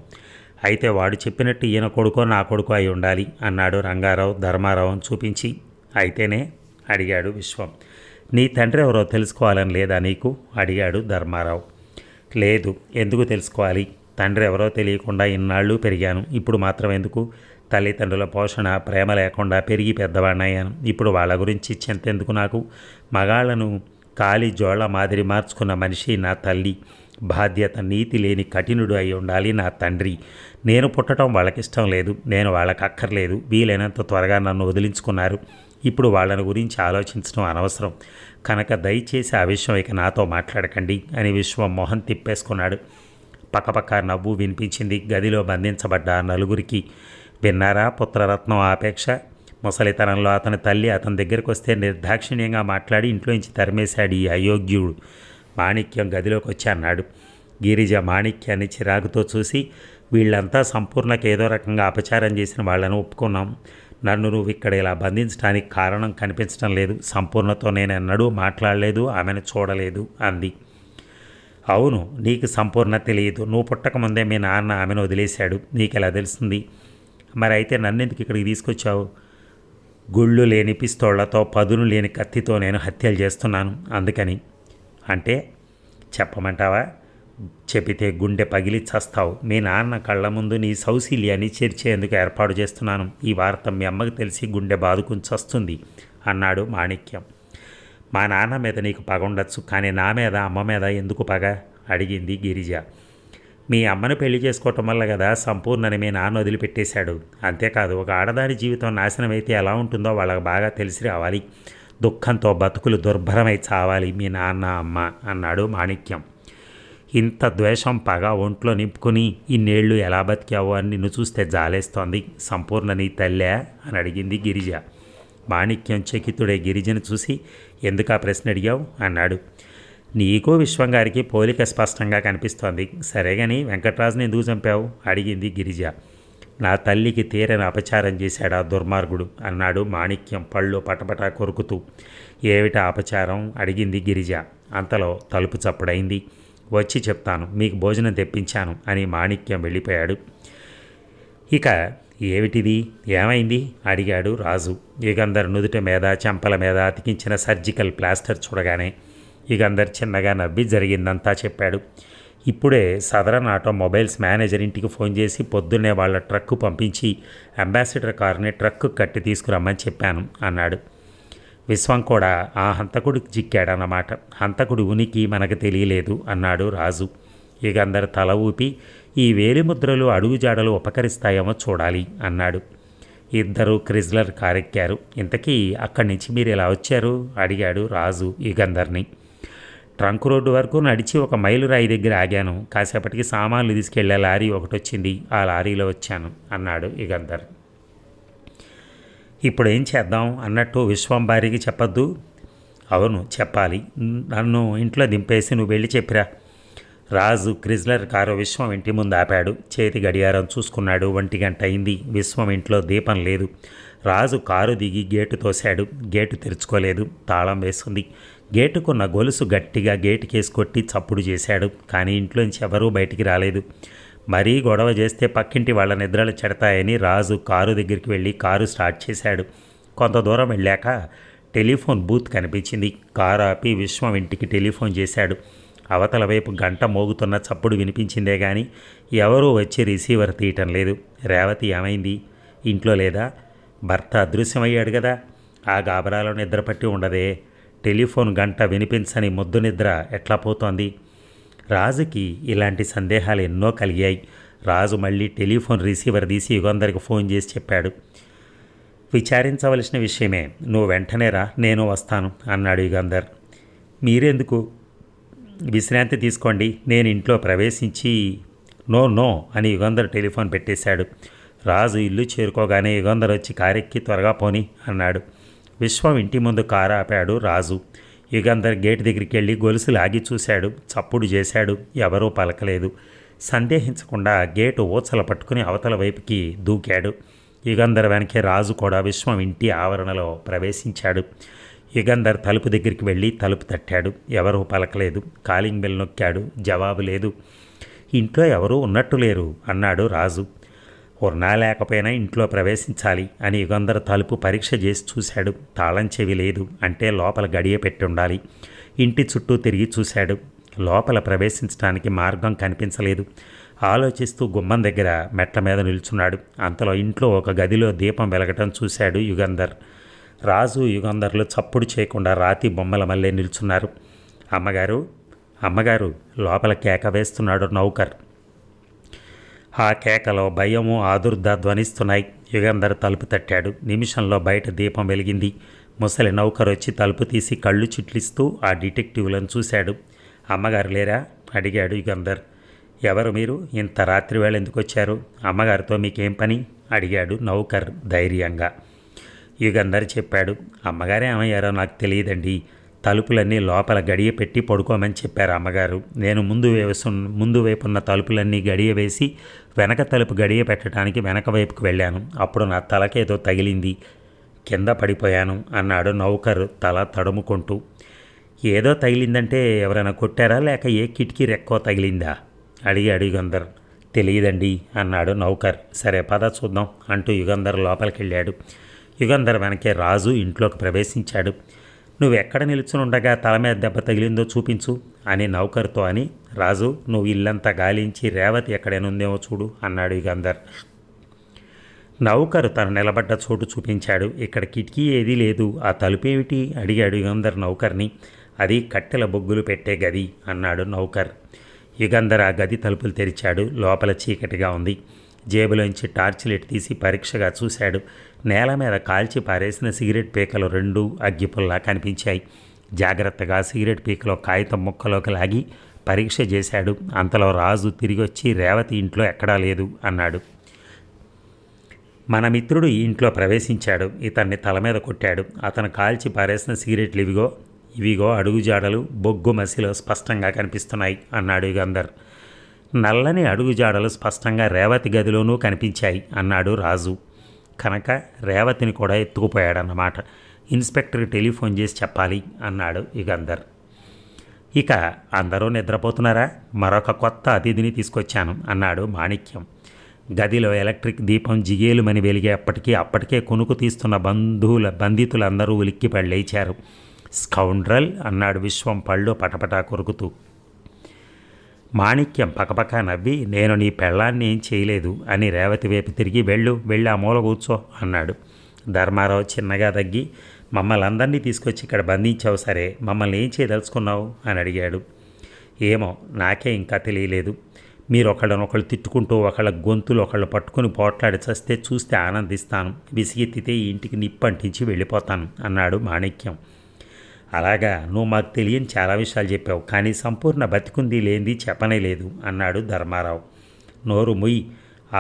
[SPEAKER 1] అయితే వాడు చెప్పినట్టు ఈయన కొడుకో నా కొడుకో అయి ఉండాలి అన్నాడు రంగారావు ధర్మారావుని చూపించి. అయితేనే అడిగాడు విశ్వం. నీ తండ్రి ఎవరో తెలుసుకోవాలని లేదా నీకు అడిగాడు ధర్మారావు. లేదు, ఎందుకు తెలుసుకోవాలి? తండ్రి ఎవరో తెలియకుండా ఇన్నాళ్ళు పెరిగాను. ఇప్పుడు మాత్రం ఎందుకు? తల్లిదండ్రుల పోషణ, ప్రేమ లేకుండా పెరిగి పెద్దవాడినయ్యాను. ఇప్పుడు వాళ్ళ గురించి చింతెందుకు నాకు? మగాళ్లను కాలి జోళ్ల మాదిరి మార్చుకున్న మనిషి నా తల్లి. బాధ్యత, నీతి లేని కఠినుడు అయి ఉండాలి నా తండ్రి. నేను పుట్టడం వాళ్ళకిష్టం లేదు. నేను వాళ్ళకి అక్కర్లేదు. వీలైనంత త్వరగా నన్ను వదిలించుకున్నారు. ఇప్పుడు వాళ్ళని గురించి ఆలోచించడం అనవసరం. కనుక దయచేసి ఆ విషయం ఇక నాతో మాట్లాడకండి అని విశ్వం మొహం తిప్పేసుకున్నాడు. పక్కపక్క నవ్వు వినిపించింది గదిలో బంధించబడ్డ నలుగురికి. విన్నారా పుత్రరత్నం ఆపేక్ష? ముసలితనంలో అతని తల్లి అతని దగ్గరికి వస్తే నిర్దాక్షిణ్యంగా మాట్లాడి ఇంట్లోంచి తరిమేశాడు ఈ అయోగ్యుడు. మాణిక్యం గదిలోకి వచ్చి అన్నాడు. గిరిజ మాణిక్యాన్ని చిరాకుతో చూసి, వీళ్ళంతా సంపూర్ణకి ఏదో రకంగా అపచారం చేసిన వాళ్ళను ఒప్పుకున్నాం. నన్ను నువ్వు ఇక్కడ ఇలా బంధించడానికి కారణం కనిపించడం లేదు. సంపూర్ణతో నేను ఎన్నడూ మాట్లాడలేదు, ఆమెను చూడలేదు అంది. అవును, నీకు సంపూర్ణ తెలియదు. నువ్వు పుట్టకముందే మీ నాన్న ఆమెను వదిలేశాడు. నీకు ఎలా తెలుస్తుంది? మరి అయితే నన్నెందుకు ఇక్కడికి తీసుకొచ్చావు? గుళ్ళు లేని పిస్తోళ్లతో, పదును లేని కత్తితో నేను హత్యలు చేస్తున్నాను అందుకని. అంటే చెప్పమంటావా? చెబితే గుండె పగిలి చస్తావు. మీ నాన్న కళ్ళ ముందు నీ సౌశీల్యాన్ని చేర్చేందుకు ఏర్పాటు చేస్తున్నాను. ఈ వార్త మీ అమ్మకు తెలిసి గుండె బాదుకుని చస్తుంది అన్నాడు మాణిక్యం. మా నాన్న మీద నీకు పగ ఉండొచ్చు, కానీ నా మీద అమ్మ మీద ఎందుకు పగ అడిగింది గిరిజ. మీ అమ్మను పెళ్లి చేసుకోవటం వల్ల కదా సంపూర్ణని మీ నాన్న వదిలిపెట్టేశాడు. అంతేకాదు, ఒక ఆడదాని జీవితం నాశనం అయితే ఎలా ఉంటుందో వాళ్ళకి బాగా తెలిసి రావాలి. దుఃఖంతో బతుకులు దుర్భరమై చావాలి మీ నాన్న అమ్మ అన్నాడు మాణిక్యం. ఇంత ద్వేషం పగ ఒంట్లో నింపుకొని ఇన్నేళ్ళు ఎలా బతికావో అని నిన్ను చూస్తే జాలేస్తోంది. సంపూర్ణ నీ తల్లే అని అడిగింది గిరిజ. మాణిక్యం చకితుడే గిరిజను చూసి ఎందుకు ఆ ప్రశ్న అడిగావు అన్నాడు. నీకు విశ్వంగారికి పోలిక స్పష్టంగా కనిపిస్తోంది. సరే కానీ వెంకట్రాజుని ఎందుకు చంపావు అడిగింది గిరిజ. నా తల్లికి తీరని అపచారం చేశాడు ఆ దుర్మార్గుడు అన్నాడు మాణిక్యం పళ్ళు పటపటా కొరుకుతూ. ఏమిటా అపచారం అడిగింది గిరిజ. అంతలో తలుపు చప్పుడైంది. వచ్చి చెప్తాను, మీకు భోజనం తెప్పించాను అని మాణిక్యం వెళ్ళిపోయాడు. ఇక ఏమిటిది, ఏమైంది అడిగాడు రాజు. యుగంధర్ నుదుట మీద చెంపల మీద అతికించిన సర్జికల్ ప్లాస్టర్ చూడగానే యుగంధర్ చిన్నగా నవ్వి జరిగిందంతా చెప్పాడు. ఇప్పుడే సదరన్ ఆటోమొబైల్స్ మేనేజర్ ఇంటికి ఫోన్ చేసి పొద్దున్నే వాళ్ళ ట్రక్కు పంపించి అంబాసిడర్ కారుని ట్రక్కు కట్టి తీసుకురమ్మని చెప్పాను అన్నాడు. విశ్వం కూడా ఆ హంతకుడికి చిక్కాడన్నమాట. హంతకుడి ఉనికి మనకు తెలియలేదు అన్నాడు రాజు. యుగంధర్ తల ఊపి ఈ వేలిముద్రలు అడుగుజాడలు ఉపకరిస్తాయేమో చూడాలి అన్నాడు. ఇద్దరు క్రిజ్లర్ కారెక్కారు. ఇంతకీ అక్కడి నుంచి మీరు ఎలా వచ్చారు అడిగాడు రాజు యుగంధర్ని. ట్రంక్ రోడ్డు వరకు నడిచి ఒక మైలురాయి దగ్గర ఆగాను. కాసేపటికి సామాన్లు తీసుకెళ్లే లారీ ఒకటి వచ్చింది. ఆ లారీలో వచ్చాను అన్నాడు యుగంధర్. ఇప్పుడు ఏం చేద్దాం అన్నట్టు విశ్వం భార్యకి చెప్పద్దు. అవును చెప్పాలి. నన్ను ఇంట్లో దింపేసి నువ్వు వెళ్ళి చెప్పిరా. రాజు క్రిజ్లర్ కారు విశ్వం ఇంటి ముందు ఆపాడు. చేతి గడియారం చూసుకున్నాడు. 1 గంట అయింది. విశ్వం ఇంట్లో దీపం లేదు. రాజు కారు దిగి గేటు తోశాడు. గేటు తెరుచుకోలేదు. తాళం వేస్తుంది. గేటుకున్న గొలుసు గట్టిగా గేటుకేసి కొట్టి చప్పుడు చేశాడు. కానీ ఇంట్లోంచి ఎవరూ బయటికి రాలేదు. మరీ గొడవ చేస్తే పక్కింటి వాళ్ళ నిద్రలు చెడతాయని రాజు కారు దగ్గరికి వెళ్ళి కారు స్టార్ట్ చేశాడు. కొంత దూరం వెళ్ళాక టెలిఫోన్ బూత్ కనిపించింది. కారు ఆపి విశ్వం ఇంటికి టెలిఫోన్ చేశాడు. అవతల వైపు గంట మోగుతున్న చప్పుడు వినిపించిందే కానీ ఎవరూ వచ్చి రిసీవర్ తీయటం లేదు. రేవతి ఏమైంది, ఇంట్లో లేదా? భర్త అదృశ్యమయ్యాడు కదా. ఆ గాబరాలో నిద్రపట్టి ఉండదే. టెలిఫోన్ గంట వినిపించని ముద్దు నిద్ర ఎట్లా పోతోంది? రాజుకి ఇలాంటి సందేహాలు ఎన్నో కలిగాయి. రాజు మళ్ళీ టెలిఫోన్ రిసీవర్ తీసి యుగంధర్కి ఫోన్ చేసి చెప్పాడు. విచారించవలసిన విషయమే, నువ్వు వెంటనే రా, నేను వస్తాను అన్నాడు యుగంధర్. మీరెందుకు? విశ్రాంతి తీసుకోండి, నేను ఇంట్లో ప్రవేశించి. నో నో అని యుగంధర్ టెలిఫోన్ పెట్టేశాడు. రాజు ఇల్లు చేరుకోగానే యుగంధర్ వచ్చి కారెక్కి త్వరగా పోని అన్నాడు. విశ్వం ఇంటి ముందు కారు ఆపాడు రాజు. యుగంధర్ గేటు దగ్గరికి వెళ్ళి గొలుసు లాగి చూశాడు. చప్పుడు చేశాడు. ఎవరూ పలకలేదు. సందేహించకుండా గేటు ఊచల పట్టుకుని అవతల వైపుకి దూకాడు. యుగంధర్ వెనకే రాజు కూడా విశ్వం ఇంటి ఆవరణలో ప్రవేశించాడు. యుగంధర్ తలుపు దగ్గరికి వెళ్ళి తలుపు తట్టాడు. ఎవరూ పలకలేదు. కాలింగ్ బెల్ నొక్కాడు. జవాబు లేదు. ఇంట్లో ఎవరూ ఉన్నట్టు లేరు అన్నాడు రాజు. ఉన్నా లేకపోయినా ఇంట్లో ప్రవేశించాలి అని యుగంధర్ తలుపు పరీక్ష చేసి చూశాడు. తాళం చెవి లేదు. అంటే లోపల గడియ పెట్టి ఉండాలి. ఇంటి చుట్టూ తిరిగి చూశాడు. లోపల ప్రవేశించడానికి మార్గం కనిపించలేదు. ఆలోచిస్తూ గుమ్మం దగ్గర మెట్ల మీద నిల్చున్నాడు. అంతలో ఇంట్లో ఒక గదిలో దీపం వెలగటం చూశాడు యుగంధర్. రాజు యుగంధర్లు చప్పుడు చేయకుండా రాతి బొమ్మల మళ్ళీ నిల్చున్నారు. అమ్మగారు, అమ్మగారు లోపల కేక వేస్తున్నాడు నౌకర్. ఆ కేకలో భయము ఆదుర్ద ధ్వనిస్తున్నాయి. యుగంధర్ తలుపు తట్టాడు. నిమిషంలో బయట దీపం వెలిగింది. ముసలి నౌకర్ వచ్చి తలుపు తీసి కళ్ళు చిట్లిస్తూ ఆ డిటెక్టివ్లను చూశాడు. అమ్మగారు లేరా అడిగాడు యుగంధర్. ఎవరు మీరు? ఇంత రాత్రి వేళ ఎందుకు వచ్చారు? అమ్మగారితో మీకేం పని అడిగాడు నౌకర్ ధైర్యంగా. యుగంధర్ చెప్పాడు. అమ్మగారే ఏమయ్యారో నాకు తెలియదండి. తలుపులన్నీ లోపల గడియ పెట్టి పడుకోమని చెప్పారు అమ్మగారు. నేను ముందు వైపున్న తలుపులన్నీ గడియ వేసి వెనక తలుపు గడియ పెట్టడానికి వెనక వైపుకు వెళ్ళాను. అప్పుడు నా తలకేదో తగిలింది, కింద పడిపోయాను అన్నాడు నౌకరు తల తడుముకుంటూ. ఏదో తగిలిందంటే ఎవరైనా కొట్టారా లేక ఏ కిటికీ రెక్కో తగిలిందా అడిగాడు యుగంధర్. తెలియదండి అన్నాడు నౌకర్. సరే పద చూద్దాం అంటూ యుగంధర్ లోపలికి వెళ్ళాడు. యుగంధర్ వెనకే రాజు ఇంట్లోకి ప్రవేశించాడు. నువ్వెక్కడ నిలుచునుండగా తల మీద దెబ్బ తగిలిందో చూపించు అని నౌకరుతో అని, రాజు నువ్వు ఇల్లంతా గాలించి రేవతి ఎక్కడైనా చూడు అన్నాడు యుగంధర్. నౌకరు తను నిలబడ్డ చోటు చూపించాడు. ఇక్కడ కిటికీ ఏదీ లేదు, ఆ తలుపేమిటి అడిగాడు యుగంధర్ నౌకర్ని. అది కట్టెల బొగ్గులు పెట్టే గది అన్నాడు నౌకర్. యుగంధర్ ఆ గది తలుపులు తెరిచాడు. లోపల చీకటిగా ఉంది. జేబులోంచి టార్చ్ లైట్ తీసి పరీక్షగా చూశాడు. నేల మీద కాల్చి పారేసిన సిగరెట్ పీకలు 2 అగ్గిపుల్లా కనిపించాయి. జాగ్రత్తగా సిగరెట్ పీకలో కాగితం ముక్కలోకి లాగి పరీక్ష చేశాడు. అంతలో రాజు తిరిగి వచ్చి రేవతి ఇంట్లో ఎక్కడా లేదు అన్నాడు. మన మిత్రుడు ఈ ఇంట్లో ప్రవేశించాడు. ఇతన్ని తల మీద కొట్టాడు. అతను కాల్చి పారేసిన సిగరెట్లు ఇవిగో అడుగుజాడలు బొగ్గు మసిలో స్పష్టంగా కనిపిస్తున్నాయి అన్నాడు యుగంధర్. నల్లని అడుగుజాడలు స్పష్టంగా రేవతి గదిలోనూ కనిపించాయి అన్నాడు రాజు. కనుక రేవతిని కూడా ఎత్తుకుపోయాడన్నమాట. ఇన్స్పెక్టర్కి టెలిఫోన్ చేసి చెప్పాలి అన్నాడు యుగంధర్. ఇక అందరూ నిద్రపోతున్నారా? మరొక కొత్త అతిథిని తీసుకొచ్చాను అన్నాడు మాణిక్యం. గదిలో ఎలక్ట్రిక్ దీపం జిగేలుమని వెలిగే అప్పటికే కొనుకు తీస్తున్న బంధితులందరూ ఉలిక్కిపడి లేచారు. స్కౌండ్రల్ అన్నాడు విశ్వం పళ్ళు పటపటా కొరుకుతూ. మాణిక్యం పకపక నవ్వి, నేను నీ పెళ్ళాన్ని ఏం చేయలేదు అని రేవతి వైపు తిరిగి వెళ్ళి ఆ మూల కూర్చో అన్నాడు. ధర్మారావు చిన్నగా తగ్గి, మమ్మల్ని అందరినీ తీసుకొచ్చి ఇక్కడ బంధించావు సరే, మమ్మల్ని ఏం చేయదలుచుకున్నావు అని అడిగాడు. ఏమో నాకే ఇంకా తెలియలేదు. మీరు ఒకళ్ళనొకళ్ళు తిట్టుకుంటూ ఒకళ్ళ గొంతులు ఒకళ్ళు పట్టుకుని పోట్లాడి చస్తే చూస్తే ఆనందిస్తాను. విసిగెత్తితే ఈ ఇంటికి నిప్పంటించి వెళ్ళిపోతాను అన్నాడు మాణిక్యం. అలాగా, నువ్వు మాకు తెలియని చాలా విషయాలు చెప్పావు, కానీ సంపూర్ణ బతికుంది లేనిది చెప్పనే లేదు అన్నాడు ధర్మారావు. నోరు ముయ్యి,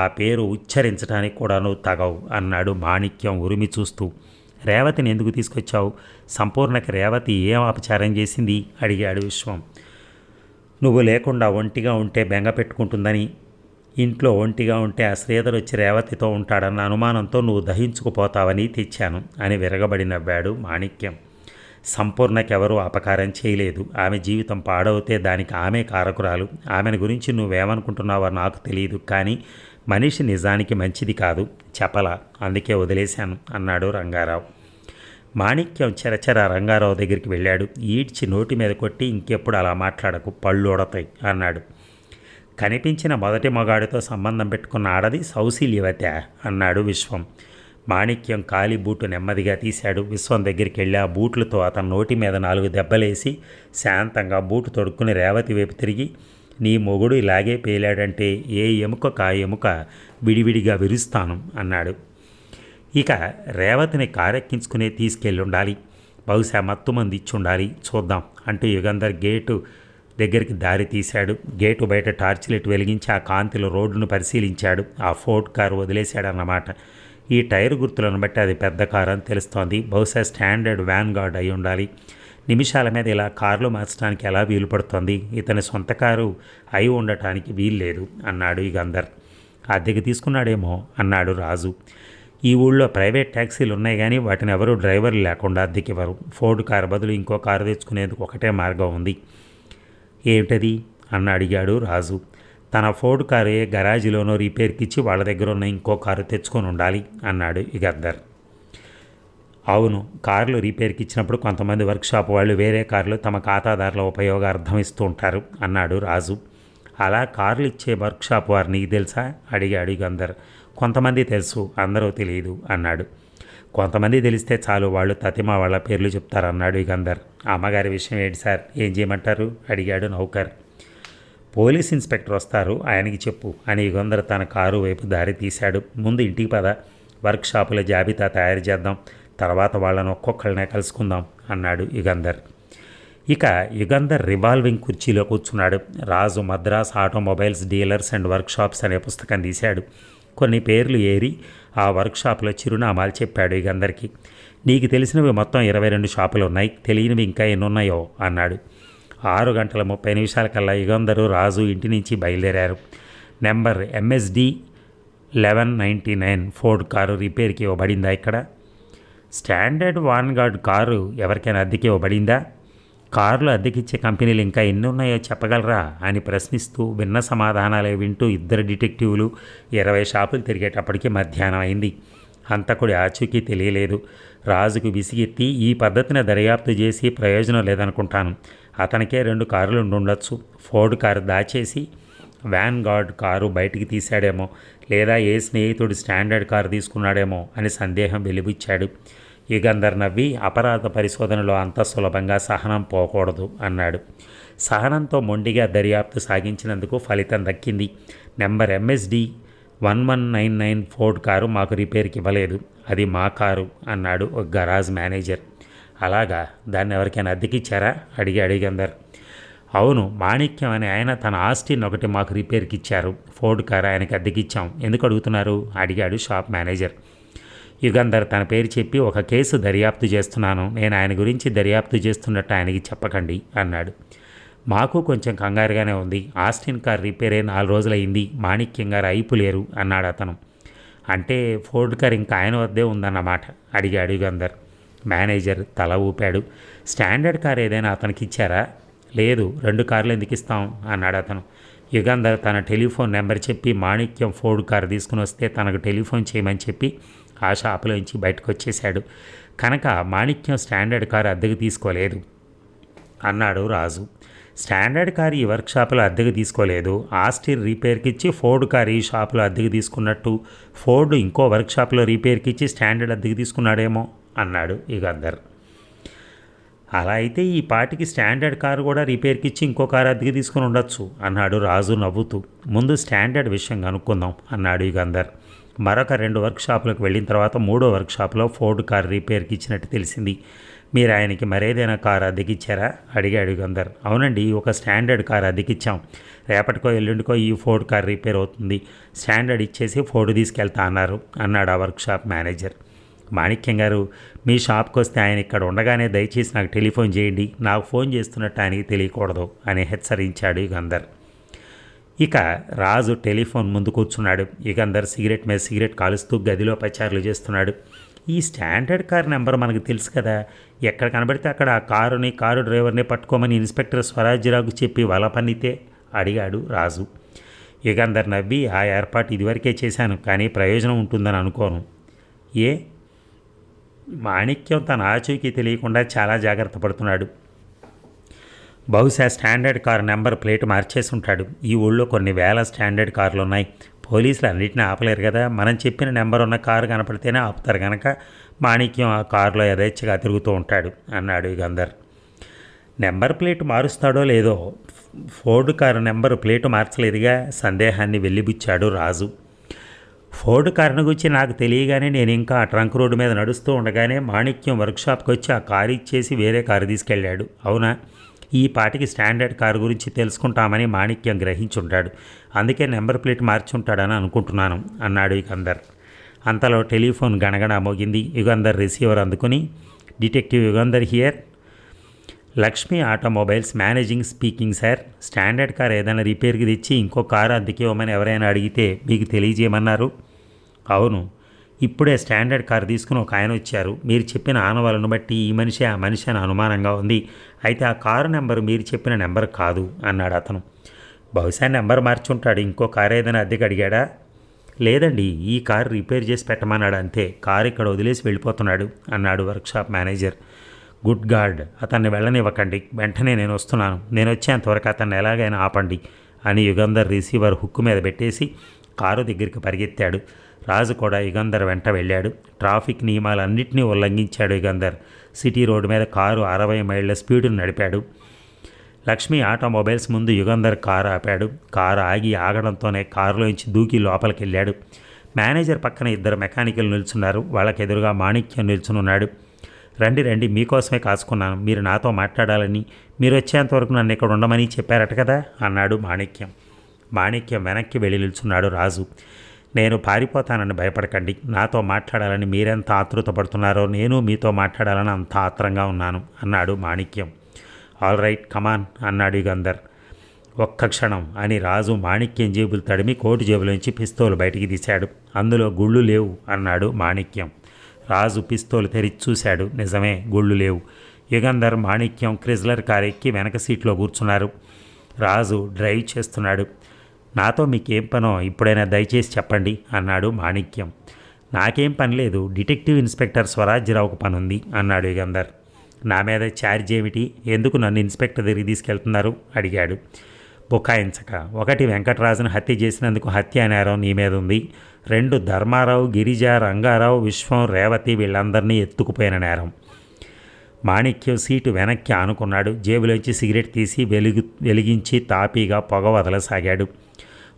[SPEAKER 1] ఆ పేరు ఉచ్చరించడానికి కూడా నువ్వు తగవు అన్నాడు మాణిక్యం ఉరిమి చూస్తూ. రేవతిని ఎందుకు తీసుకొచ్చావు? సంపూర్ణకి రేవతి ఏం అపచారం చేసింది అడిగాడు విశ్వం. నువ్వు లేకుండా ఒంటిగా ఉంటే బెంగ పెట్టుకుంటుందని, ఇంట్లో ఒంటిగా ఉంటే ఆ శ్రీధర్ వచ్చి రేవతితో ఉంటాడన్న అనుమానంతో నువ్వు దహించుకుపోతావని తెచ్చాను అని విరగబడి నవ్వాడు మాణిక్యం. సంపూర్ణకెవరూ అపకారం చేయలేదు. ఆమె జీవితం పాడవుతే దానికి ఆమె కారకురాలు. ఆమెను గురించి నువ్వేమనుకుంటున్నావో నాకు తెలియదు, కానీ మనిషి నిజానికి మంచిది కాదు. చెప్పలా, అందుకే వదిలేశాను అన్నాడు రంగారావు. మాణిక్యం చెరచెర రంగారావు దగ్గరికి వెళ్ళాడు. ఈడ్చి నోటి మీద కొట్టి, ఇంకెప్పుడు అలా మాట్లాడకు, పళ్ళు ఉడతాయి అన్నాడు. కనిపించిన మొదటి మగాడితో సంబంధం పెట్టుకున్న ఆడది సౌశీల్యవత అన్నాడు విశ్వం. మాణిక్యం కాలి బూటు నెమ్మదిగా తీశాడు. విశ్వం దగ్గరికి వెళ్ళి ఆ బూట్లతో అతని నోటి మీద 4 దెబ్బలేసి శాంతంగా బూటు తొడుక్కుని రేవతి వైపు తిరిగి, నీ మొగుడు ఇలాగే పేలాడంటే ఏ ఎముక ఎముక విడివిడిగా విరుస్తాను అన్నాడు. ఇక రేవతిని కారెక్కించుకునే తీసుకెళ్ళి ఉండాలి, బహుశా మత్తుమంది ఇచ్చుండాలి, చూద్దాం అంటూ యుగంధర్ గేటు దగ్గరికి దారి తీశాడు. గేటు బయట టార్చ్ లైట్ వెలిగించి ఆ కాంతిలో రోడ్డును పరిశీలించాడు. ఆ ఫోర్డ్ కారు వదిలేశాడన్నమాట. ఈ టైర్ గుర్తులను బట్టి అది పెద్ద కారు అని తెలుస్తోంది. బహుశా స్టాండర్డ్ వ్యాన్ గార్డ్ అయి ఉండాలి. నిమిషాల మీద ఇలా కార్లు మార్చడానికి ఎలా వీలు పడుతుంది? ఇతని సొంత కారు అయి ఉండటానికి వీల్లేదు అన్నాడు యుగంధర్. అద్దెకి తీసుకున్నాడేమో అన్నాడు రాజు. ఈ ఊళ్ళో ప్రైవేట్ ట్యాక్సీలు ఉన్నాయి, కానీ వాటిని ఎవరూ డ్రైవర్లు లేకుండా అద్దెకివ్వరు. ఫోర్డ్ కారు బదులు ఇంకో కారు తెచ్చుకునేందుకు ఒకటే మార్గం ఉంది. ఏమిటది అని అడిగాడు రాజు. తన ఫోర్డ్ కారు ఏ గరాజీలోనో రిపేర్కి ఇచ్చి వాళ్ళ దగ్గర ఉన్న ఇంకో కారు తెచ్చుకొని ఉండాలి అన్నాడు యుగంధర్. అవును, కార్లు రిపేర్కి ఇచ్చినప్పుడు కొంతమంది వర్క్షాప్ వాళ్ళు వేరే కార్లు తమ ఖాతాదారుల ఉపయోగార్థం ఇస్తూ ఉంటారు అన్నాడు రాజు. అలా కార్లు ఇచ్చే వర్క్షాప్ వారు నీకు తెలుసా అడిగాడు యుగంధర్. కొంతమంది తెలుసు, అందరూ తెలియదు అన్నాడు. కొంతమంది తెలిస్తే చాలు, వాళ్ళు తతిమా వాళ్ళ పేర్లు చెప్తారన్నాడు యుగంధర్. అమ్మగారి విషయం ఏంటి సార్, ఏం చేయమంటారు అడిగాడు నౌకర్. పోలీస్ ఇన్స్పెక్టర్ వస్తారు, ఆయనకి చెప్పు అని యుగంధర్ తన కారు వైపు దారి తీశాడు. ముందు ఇంటికి పద, వర్క్షాపుల జాబితా తయారు చేద్దాం, తర్వాత వాళ్ళను ఒక్కొక్కళ్ళనే కలుసుకుందాం అన్నాడు యుగంధర్. ఇక యుగంధర్ రివాల్వింగ్ కుర్చీలో కూర్చున్నాడు. Raju Madras automobiles dealers and workshops అనే పుస్తకం తీశాడు. కొన్ని పేర్లు ఏరి ఆ వర్క్షాప్లో చిరునామాలు చెప్పాడు యుగంధర్కి. నీకు తెలిసినవి మొత్తం 22 షాపులు ఉన్నాయి, తెలియనివి ఇంకా ఎన్నున్నాయో అన్నాడు. 6:30 యుగంధరు రాజు ఇంటి నుంచి బయలుదేరారు. నెంబర్ MSD 1199 ఫోర్డ్ కారు రిపేర్కి ఇవ్వబడిందా? ఇక్కడ స్టాండర్డ్ వాన్గార్డ్ కారు ఎవరికైనా అద్దెకి ఇవ్వబడిందా? కార్లు అద్దెకిచ్చే కంపెనీలు ఇంకా ఎన్ని ఉన్నాయో చెప్పగలరా అని ప్రశ్నిస్తూ విన్న సమాధానాలే వింటూ 2 డిటెక్టివ్లు 20 షాపులు తిరిగేటప్పటికి మధ్యాహ్నం అయింది. హంతకుడి ఆచూకీ తెలియలేదు. రాజుకు విసిగెత్తి ఈ పద్ధతిని దర్యాప్తు చేసి ప్రయోజనం లేదనుకుంటాను. అతనికే 2 కారులు ఉండుండొచ్చు. ఫోర్డ్ కారు దాచేసి వ్యాన్ గార్డ్ కారు బయటికి తీశాడేమో, లేదా ఏ స్నేహితుడు స్టాండర్డ్ కారు తీసుకున్నాడేమో అని సందేహం వెలిబుచ్చాడు. యుగంధర్ నవ్వి, అపరాధ పరిశోధనలో అంత సులభంగా సహనం పోకూడదు అన్నాడు. సహనంతో మొండిగా దర్యాప్తు సాగించినందుకు ఫలితం దక్కింది. నెంబర్ MSD 1199 ఫోర్డ్ కారు మాకు రిపేర్కి ఇవ్వలేదు. అది మా కారు అన్నాడు ఒక గరాజ్ మేనేజర్. అలాగా, దాన్ని ఎవరికైనా అద్దెకిచ్చారా అడిగాడు యుగంధర్. అవును, మాణిక్యం అనే ఆయన తన ఆస్టిన్ ఒకటి మాకు రిపేర్కి ఇచ్చారు. ఫోర్డ్ కారు ఆయనకి అద్దెకిచ్చాం. ఎందుకు అడుగుతున్నారు అడిగాడు షాప్ మేనేజర్. యుగంధర్ తన పేరు చెప్పి, ఒక కేసు దర్యాప్తు చేస్తున్నాను, నేను ఆయన గురించి దర్యాప్తు చేస్తున్నట్టు ఆయనకి చెప్పకండి అన్నాడు. మాకు కొంచెం కంగారుగానే ఉంది. ఆస్టిన్ కార్ రిపేర్ అయి 4 రోజులైంది. మాణిక్యం గారు అయిపు లేరు అన్నాడు అతను. అంటే ఫోర్డ్ కార్ ఇంకా ఆయన వద్దే ఉందన్నమాట అడిగాడు యుగంధర్. మేనేజర్ తల ఊపాడు. స్టాండర్డ్ కార్ ఏదైనా అతనికి ఇచ్చారా? లేదు, 2 కార్లు ఎందుకు ఇస్తాం అన్నాడు అతను. యుగంధర్ తన టెలిఫోన్ నెంబర్ చెప్పి మాణిక్యం ఫోర్డ్ కార్ తీసుకుని వస్తే తనకు టెలిఫోన్ చేయమని చెప్పి ఆ షాపులోంచి బయటకు వచ్చేశాడు. కనుక మాణిక్యం స్టాండర్డ్ కారు అద్దెకు తీసుకోలేదు అన్నాడు రాజు. స్టాండర్డ్ కారు ఈ వర్క్షాపులో అద్దెకు తీసుకోలేదు. ఆస్టిన్ రిపేర్కి ఇచ్చి ఫోర్డ్ కారు ఈ షాపులో అద్దెకు తీసుకున్నట్టు ఫోర్డ్ ఇంకో వర్క్షాప్లో రిపేర్కి ఇచ్చి స్టాండర్డ్ అద్దెకు తీసుకున్నాడేమో అన్నాడు యుగంధర్. అలా అయితే ఈ పాటికి స్టాండర్డ్ కారు కూడా రిపేర్కి ఇచ్చి ఇంకో కారు అద్దెకి తీసుకుని ఉండొచ్చు అన్నాడు రాజు నవ్వుతూ. ముందు స్టాండర్డ్ విషయం కనుక్కుందాం అన్నాడు యుగంధర్. మరొక 2 వర్క్షాపులకు వెళ్ళిన తర్వాత 3వ వర్క్షాప్లో ఫోర్డ్ కారు రిపేర్కి ఇచ్చినట్టు తెలిసింది. మీరు ఆయనకి మరేదైనా కారు అద్దెకిచ్చారా అడిగాడు యుగంధర్. అవునండి, ఒక స్టాండర్డ్ కారు అద్దెకిచ్చాం. రేపటికో ఎల్లుండికో ఈ ఫోర్డ్ కారు రిపేర్ అవుతుంది. స్టాండర్డ్ ఇచ్చేసి ఫోర్డ్ తీసుకెళ్తా అన్నారు అన్నాడు ఆ వర్క్షాప్ మేనేజర్. మాణిక్యం గారు, మీ షాప్కి వస్తే ఆయన ఇక్కడ ఉండగానే దయచేసి నాకు టెలిఫోన్ చేయండి. నాకు ఫోన్ చేస్తున్నట్టు ఆయనకి తెలియకూడదు అని హెచ్చరించాడు యుగంధర్. ఇక రాజు టెలిఫోన్ ముందు కూర్చున్నాడు. యుగంధర్ సిగరెట్ మీద సిగరెట్ కాలుస్తూ గదిలో పచారులు చేస్తున్నాడు. ఈ స్టాండర్డ్ కార్ నెంబర్ మనకు తెలుసు కదా, ఎక్కడ కనబడితే అక్కడ ఆ కారు డ్రైవర్ని పట్టుకోమని ఇన్స్పెక్టర్ స్వరాజ్యరావుకు చెప్పి వల పన్నితే అడిగాడు రాజు. యుగంధర్ నవ్వి, ఆ ఏర్పాటు ఇదివరకే చేశాను, కానీ ప్రయోజనం ఉంటుందని అనుకోను. ఏ? మాణిక్యం తన ఆచూకీ తెలియకుండా చాలా జాగ్రత్త పడుతున్నాడు. బహుశా స్టాండర్డ్ కారు నెంబర్ ప్లేట్ మార్చేసి ఉంటాడు. ఈ ఊళ్ళో కొన్ని వేల స్టాండర్డ్ కార్లు ఉన్నాయి. పోలీసులు అన్నింటినీ ఆపలేరు కదా. మనం చెప్పిన నెంబర్ ఉన్న కారు కనపడితేనే ఆపుతారు కనుక మాణిక్యం ఆ కారులో యథేచ్ఛగా తిరుగుతూ ఉంటాడు అన్నాడు యుగంధర్. నెంబర్ ప్లేట్ మారుస్తాడో లేదో, ఫోర్డ్ కారు నెంబరు ప్లేటు మార్చలేదుగా సందేహాన్ని వెల్లిబుచ్చాడు రాజు. ఫోర్డ్ కారును గురించి నాకు తెలియగానే నేను ఇంకా ఆ ట్రంక్ రోడ్డు మీద నడుస్తూ ఉండగానే మాణిక్యం వర్క్షాప్కి వచ్చి ఆ కారు ఇచ్చేసి వేరే కారు తీసుకెళ్ళాడు. అవునా? ఈ పాటికి స్టాండర్డ్ కారు గురించి తెలుసుకుంటామని మాణిక్యం గ్రహించుంటాడు. అందుకే నెంబర్ ప్లేట్ మార్చుంటాడని అనుకుంటున్నాను అన్నాడు యుగంధర్. అంతలో టెలిఫోన్ గణగణ మోగింది. యుగంధర్ రిసీవర్ అందుకుని, detective Yugandhar here, Lakshmi automobiles managing speaking sir. Standard car ఏదైనా రిపేర్కి తెచ్చి ఇంకో కారు అద్దెకి ఇవ్వమని ఎవరైనా అడిగితే మీకు తెలియజేయమన్నారు. అవును, ఇప్పుడే స్టాండర్డ్ కారు తీసుకుని ఒక ఆయన వచ్చారు. మీరు చెప్పిన ఆనవాళ్ళను బట్టి ఈ మనిషి ఆ మనిషి అని అనుమానంగా ఉంది. అయితే ఆ కారు నెంబరు మీరు చెప్పిన నెంబర్ కాదు అన్నాడు అతను. బహుశా నెంబర్ మార్చుంటాడు. ఇంకో కారు ఏదైనా అద్దెకి అడిగాడా? లేదండి, ఈ కారు రిపేర్ చేసి పెట్టమన్నాడు అంతే. కారు ఇక్కడ వదిలేసి వెళ్ళిపోతున్నాడు అన్నాడు వర్క్షాప్ మేనేజర్. గుడ్ గాడ్, అతన్ని వెళ్ళనివ్వకండి. వెంటనే నేను వస్తున్నాను. నేను వచ్చేంతవరకు అతన్ని ఎలాగైనా ఆపండి అని యుగంధర్ రిసీవర్ హుక్కు మీద పెట్టేసి కారు దగ్గరికి పరిగెత్తాడు. రాజు కూడా యుగంధర్ వెంట వెళ్ళాడు. ట్రాఫిక్ నియమాలన్నింటినీ ఉల్లంఘించాడు యుగంధర్. సిటీ రోడ్డు మీద కారు 60 మైళ్ళ స్పీడును నడిపాడు. లక్ష్మీ ఆటోమొబైల్స్ ముందు యుగంధర్ కారు ఆపాడు. కారు ఆగడంతోనే కారులోంచి దూకి లోపలికి వెళ్ళాడు. మేనేజర్ పక్కన 2 మెకానికల్ నిల్చున్నారు. వాళ్ళకి ఎదురుగా మాణిక్యం నిల్చునున్నాడు. రండి, మీకోసమే కాసుకున్నాను. మీరు నాతో మాట్లాడాలని, మీరు వచ్చేంతవరకు నన్ను ఇక్కడ ఉండమని చెప్పారట కదా అన్నాడు మాణిక్యం. మాణిక్యం వెనక్కి వెళ్ళి నిల్చున్నాడు. రాజు, నేను పారిపోతానని భయపడకండి. నాతో మాట్లాడాలని మీరెంత ఆతృత పడుతున్నారో నేను మీతో మాట్లాడాలని అంత ఆత్రంగా ఉన్నాను అన్నాడు మాణిక్యం. ఆల్ రైట్, కమాన్ అన్నాడు యుగంధర్. ఒక్క క్షణం అని రాజు మాణిక్యం జేబులు తడిమి కోటు జేబులోంచి పిస్తోలు బయటికి తీశాడు. అందులో గుళ్ళు లేవు అన్నాడు మాణిక్యం. రాజు పిస్తోలు తెరిచి చూశాడు. నిజమే, గుళ్ళు లేవు. యుగంధర్, మాణిక్యం క్రిజ్లర్ కారు ఎక్కి వెనక సీట్లో కూర్చున్నారు. రాజు డ్రైవ్ చేస్తున్నాడు. నాతో మీకేం పనో ఇప్పుడైనా దయచేసి చెప్పండి అన్నాడు మాణిక్యం. నాకేం పని లేదు, డిటెక్టివ్ ఇన్స్పెక్టర్ స్వరాజ్యరావుకు పనుంది అన్నాడు యుగంధర్. నా మీద ఛార్జ్ ఏమిటి, ఎందుకు నన్ను ఇన్స్పెక్టర్ దగ్గరికి తీసుకెళ్తున్నారు అడిగాడు బుకాయించక. 1 వెంకటరాజును హత్య చేసినందుకు హత్యా నేరం నీ మీద ఉంది. 2 ధర్మారావు, గిరిజ, రంగారావు, విశ్వం, రేవతి వీళ్ళందరినీ ఎత్తుకుపోయిన నేరం. మాణిక్యం సీటు వెనక్కి ఆనుకున్నాడు. జేబులోంచి సిగరెట్ తీసి వెలిగించి తాపీగా పొగ వదలసాగాడు.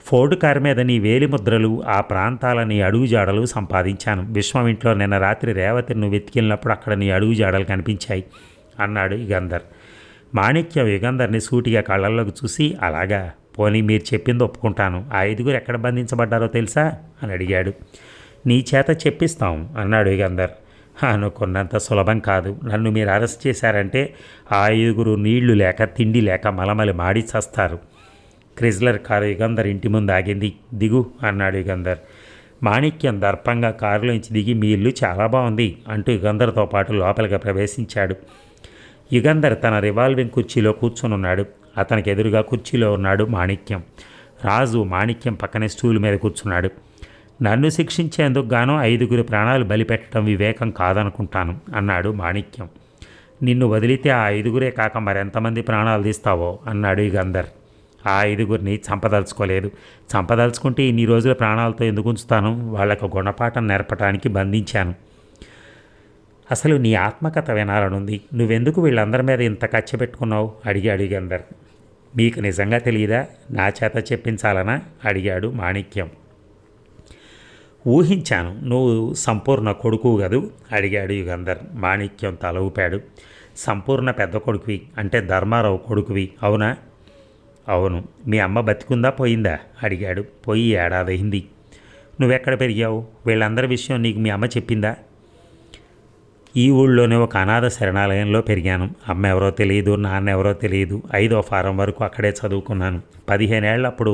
[SPEAKER 1] ఫోర్డు కారు మీద నీ వేలిముద్రలు, ఆ ప్రాంతాల నీ అడుగుజాడలు సంపాదించాను. విశ్వం ఇంట్లో నిన్న రాత్రి రేవతిని నువ్వు వెతికినప్పుడు అక్కడ నీ అడుగుజాడలు కనిపించాయి అన్నాడు యుగంధర్. మాణిక్యం యుగంధర్ని సూటిగా కళ్ళల్లోకి చూసి, అలాగా, పోనీ మీరు చెప్పింది ఒప్పుకుంటాను. ఆ 5 ఎక్కడ బంధించబడ్డారో తెలుసా అని అడిగాడు. నీ చేత చెప్పిస్తాం అన్నాడు యుగంధర్. అనుకున్నంత సులభం కాదు. నన్ను మీరు అరెస్ట్ చేశారంటే ఆ 5 నీళ్లు లేక తిండి లేక మలమలి మాడి చస్తారు. క్రిజ్లర్ కారు యుగంధర్ ఇంటి ముందు ఆగింది. దిగు అన్నాడు యుగంధర్. మాణిక్యం దర్పంగా కారులోంచి దిగి, మీ ఇల్లు చాలా బాగుంది అంటూ యుగంధర్తో పాటు లోపలికి ప్రవేశించాడు. యుగంధర్ తన రివాల్వింగ్ కుర్చీలో కూర్చునున్నాడు. అతనికి ఎదురుగా కుర్చీలో ఉన్నాడు మాణిక్యం. రాజు మాణిక్యం పక్కనే స్టూల్ మీద కూర్చున్నాడు. నన్ను శిక్షించేందుకు గాను 5 ప్రాణాలు బలిపెట్టడం వివేకం కాదనుకుంటాను అన్నాడు మాణిక్యం. నిన్ను వదిలితే ఆ 5 కాక మరెంతమంది ప్రాణాలు తీస్తావో అన్నాడు యుగంధర్. ఆ 5 చంపదలుచుకోలేదు. చంపదలుచుకుంటే ఇన్ని రోజుల ప్రాణాలతో ఎందుకు ఉంచుతాను? వాళ్లకు గుణపాఠం నేర్పడానికి బంధించాను. అసలు నీ ఆత్మకథ వినాలనుంది. నువ్వెందుకు వీళ్ళందరి మీద ఇంత కచ్చ పెట్టుకున్నావు అడిగాడు యుగంధర్. మీకు నిజంగా తెలియదా? నా చేత చెప్పించాలనా అడిగాడు మాణిక్యం. ఊహించాను. నువ్వు సంపూర్ణ కొడుకు గదు అడిగాడు యుగంధర్. మాణిక్యం తల ఊపాడు. సంపూర్ణ పెద్ద కొడుకువి అంటే ధర్మారావు కొడుకువి అవునా? అవును. మీ అమ్మ బతికుందా పోయిందా అడిగాడు. పోయి 1 ఏడాది అయింది. నువ్వెక్కడ పెరిగావు? వీళ్ళందరి విషయం నీకు మీ అమ్మ చెప్పిందా? ఈ ఊళ్ళోనే ఒక అనాథ శరణాలయంలో పెరిగాను. అమ్మ ఎవరో తెలియదు, నాన్న ఎవరో తెలియదు. 5వ ఫారం వరకు అక్కడే చదువుకున్నాను. 15 ఏళ్ళప్పుడు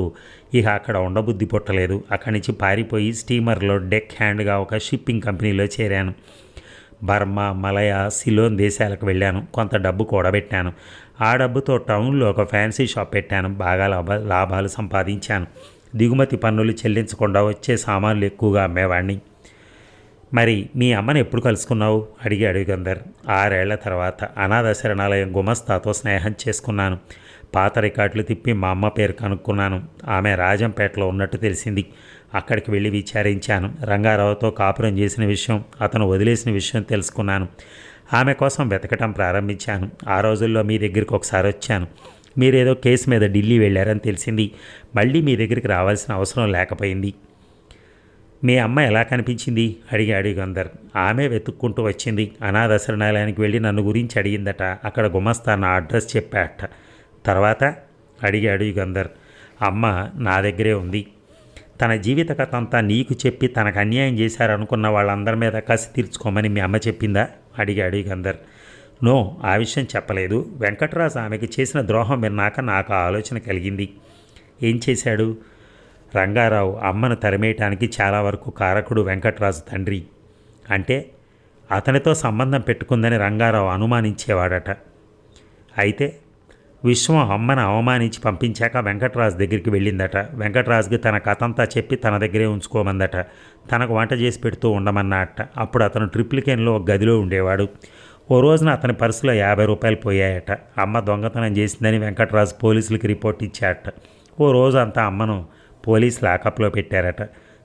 [SPEAKER 1] ఇక అక్కడ ఉండబుద్ధి పుట్టలేదు. అక్కడి నుంచి పారిపోయి స్టీమర్లో డెక్ హ్యాండ్గా ఒక షిప్పింగ్ కంపెనీలో చేరాను. బర్మా, మలయ, సిలోన్ దేశాలకు వెళ్ళాను. కొంత డబ్బు కూడబెట్టాను. ఆ డబ్బుతో టౌన్లో ఒక ఫ్యాన్సీ షాప్ పెట్టాను. బాగా లాభాలు సంపాదించాను. దిగుమతి పన్నులు చెల్లించకుండా వచ్చే సామాన్లు ఎక్కువగా అమ్మేవాడిని. మరి మీ అమ్మని ఎప్పుడు కలుసుకున్నావు అడిగాడు యుగంధర్. 6 ఏళ్ల తర్వాత అనాథ శరణాలయం గుమస్తాతో స్నేహం చేసుకున్నాను. పాత రికార్డులు తిప్పి మా అమ్మ పేరు కనుక్కున్నాను. ఆమె రాజంపేటలో ఉన్నట్టు తెలిసింది. అక్కడికి వెళ్ళి విచారించాను. రంగారావుతో కాపురం చేసిన విషయం, అతను వదిలేసిన విషయం తెలుసుకున్నాను. ఆమె కోసం వెతకటం ప్రారంభించాను. ఆ రోజుల్లో మీ దగ్గరికి ఒకసారి వచ్చాను. మీరేదో కేసు మీద ఢిల్లీ వెళ్ళారని తెలిసింది. మళ్ళీ మీ దగ్గరికి రావాల్సిన అవసరం లేకపోయింది. మీ అమ్మ ఎలా కనిపించింది అడిగాడు యుగంధర్. ఆమె వెతుక్కుంటూ వచ్చింది. అనాథ శరణాలయానికి వెళ్ళి నన్ను గురించి అడిగిందట. అక్కడ గుమస్తా నా అడ్రస్ చెప్పాట. తర్వాత అడిగాడు యుగంధర్. అమ్మ నా దగ్గరే ఉంది. తన జీవిత కథ అంతా నీకు చెప్పి తనకు అన్యాయం చేశారనుకున్న వాళ్ళందరి మీద కసి తీర్చుకోమని మీ అమ్మ చెప్పిందా అడిగాడు యుగంధర్. నో, ఆ విషయం చెప్పలేదు. వెంకటరాజు ఆమెకి చేసిన ద్రోహం విన్నాక నాకు ఆ ఆలోచన కలిగింది. ఏం చేశాడు? రంగారావు అమ్మను తరిమేయటానికి చాలా వరకు కారకుడు వెంకటరాజు తండ్రి. అంటే అతనితో సంబంధం పెట్టుకుందని రంగారావు అనుమానించేవాడట. అయితే విశ్వం అమ్మను అవమానించి పంపించాక వెంకటరాజు దగ్గరికి వెళ్ళిందట. వెంకటరాజుకి తన కథంతా చెప్పి తన దగ్గరే ఉంచుకోమందట. తనకు వంట చేసి పెడుతూ ఉండమన్నట్ట. అప్పుడు అతను ట్రిప్లికేన్లో ఒక గదిలో ఉండేవాడు. ఓ రోజున అతని పర్సులో 50 రూపాయలు పోయాయట. అమ్మ దొంగతనం చేసిందని వెంకటరాజు పోలీసులకి రిపోర్ట్ ఇచ్చాట. ఓ రోజు అంతా అమ్మను పోలీసు లాకప్లో పెట్టారట.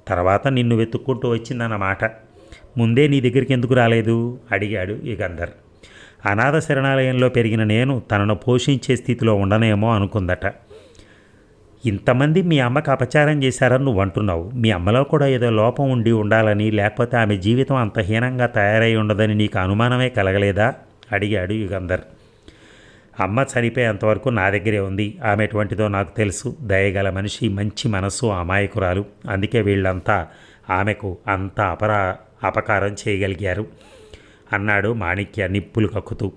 [SPEAKER 1] తర్వాత నిన్ను వెతుక్కుంటూ వచ్చిందన్నమాట. ముందే నీ దగ్గరికి ఎందుకు రాలేదు అడిగాడు యుగంధర్. అనాథ శరణాలయంలో పెరిగిన నేను తనను పోషించే స్థితిలో ఉండనేమో అనుకుందట. ఇంతమంది మీ అమ్మకు అపచారం చేశారని నువ్వు అంటున్నావు. మీ అమ్మలో కూడా ఏదో లోపం ఉండాలని, లేకపోతే ఆమె జీవితం అంత హీనంగా తయారై ఉండదని నీకు అనుమానమే కలగలేదా అడిగాడు యుగంధర్. అమ్మ చనిపోయేంతవరకు నా దగ్గరే ఉంది. ఆమె ఎటువంటిదో నాకు తెలుసు. దయగల మనిషి, మంచి మనస్సు, అమాయకురాలు. అందుకే వీళ్ళంతా ఆమెకు అంత అపకారం చేయగలిగారు అన్నాడు మాణిక్య నిప్పులు కక్కుతూ.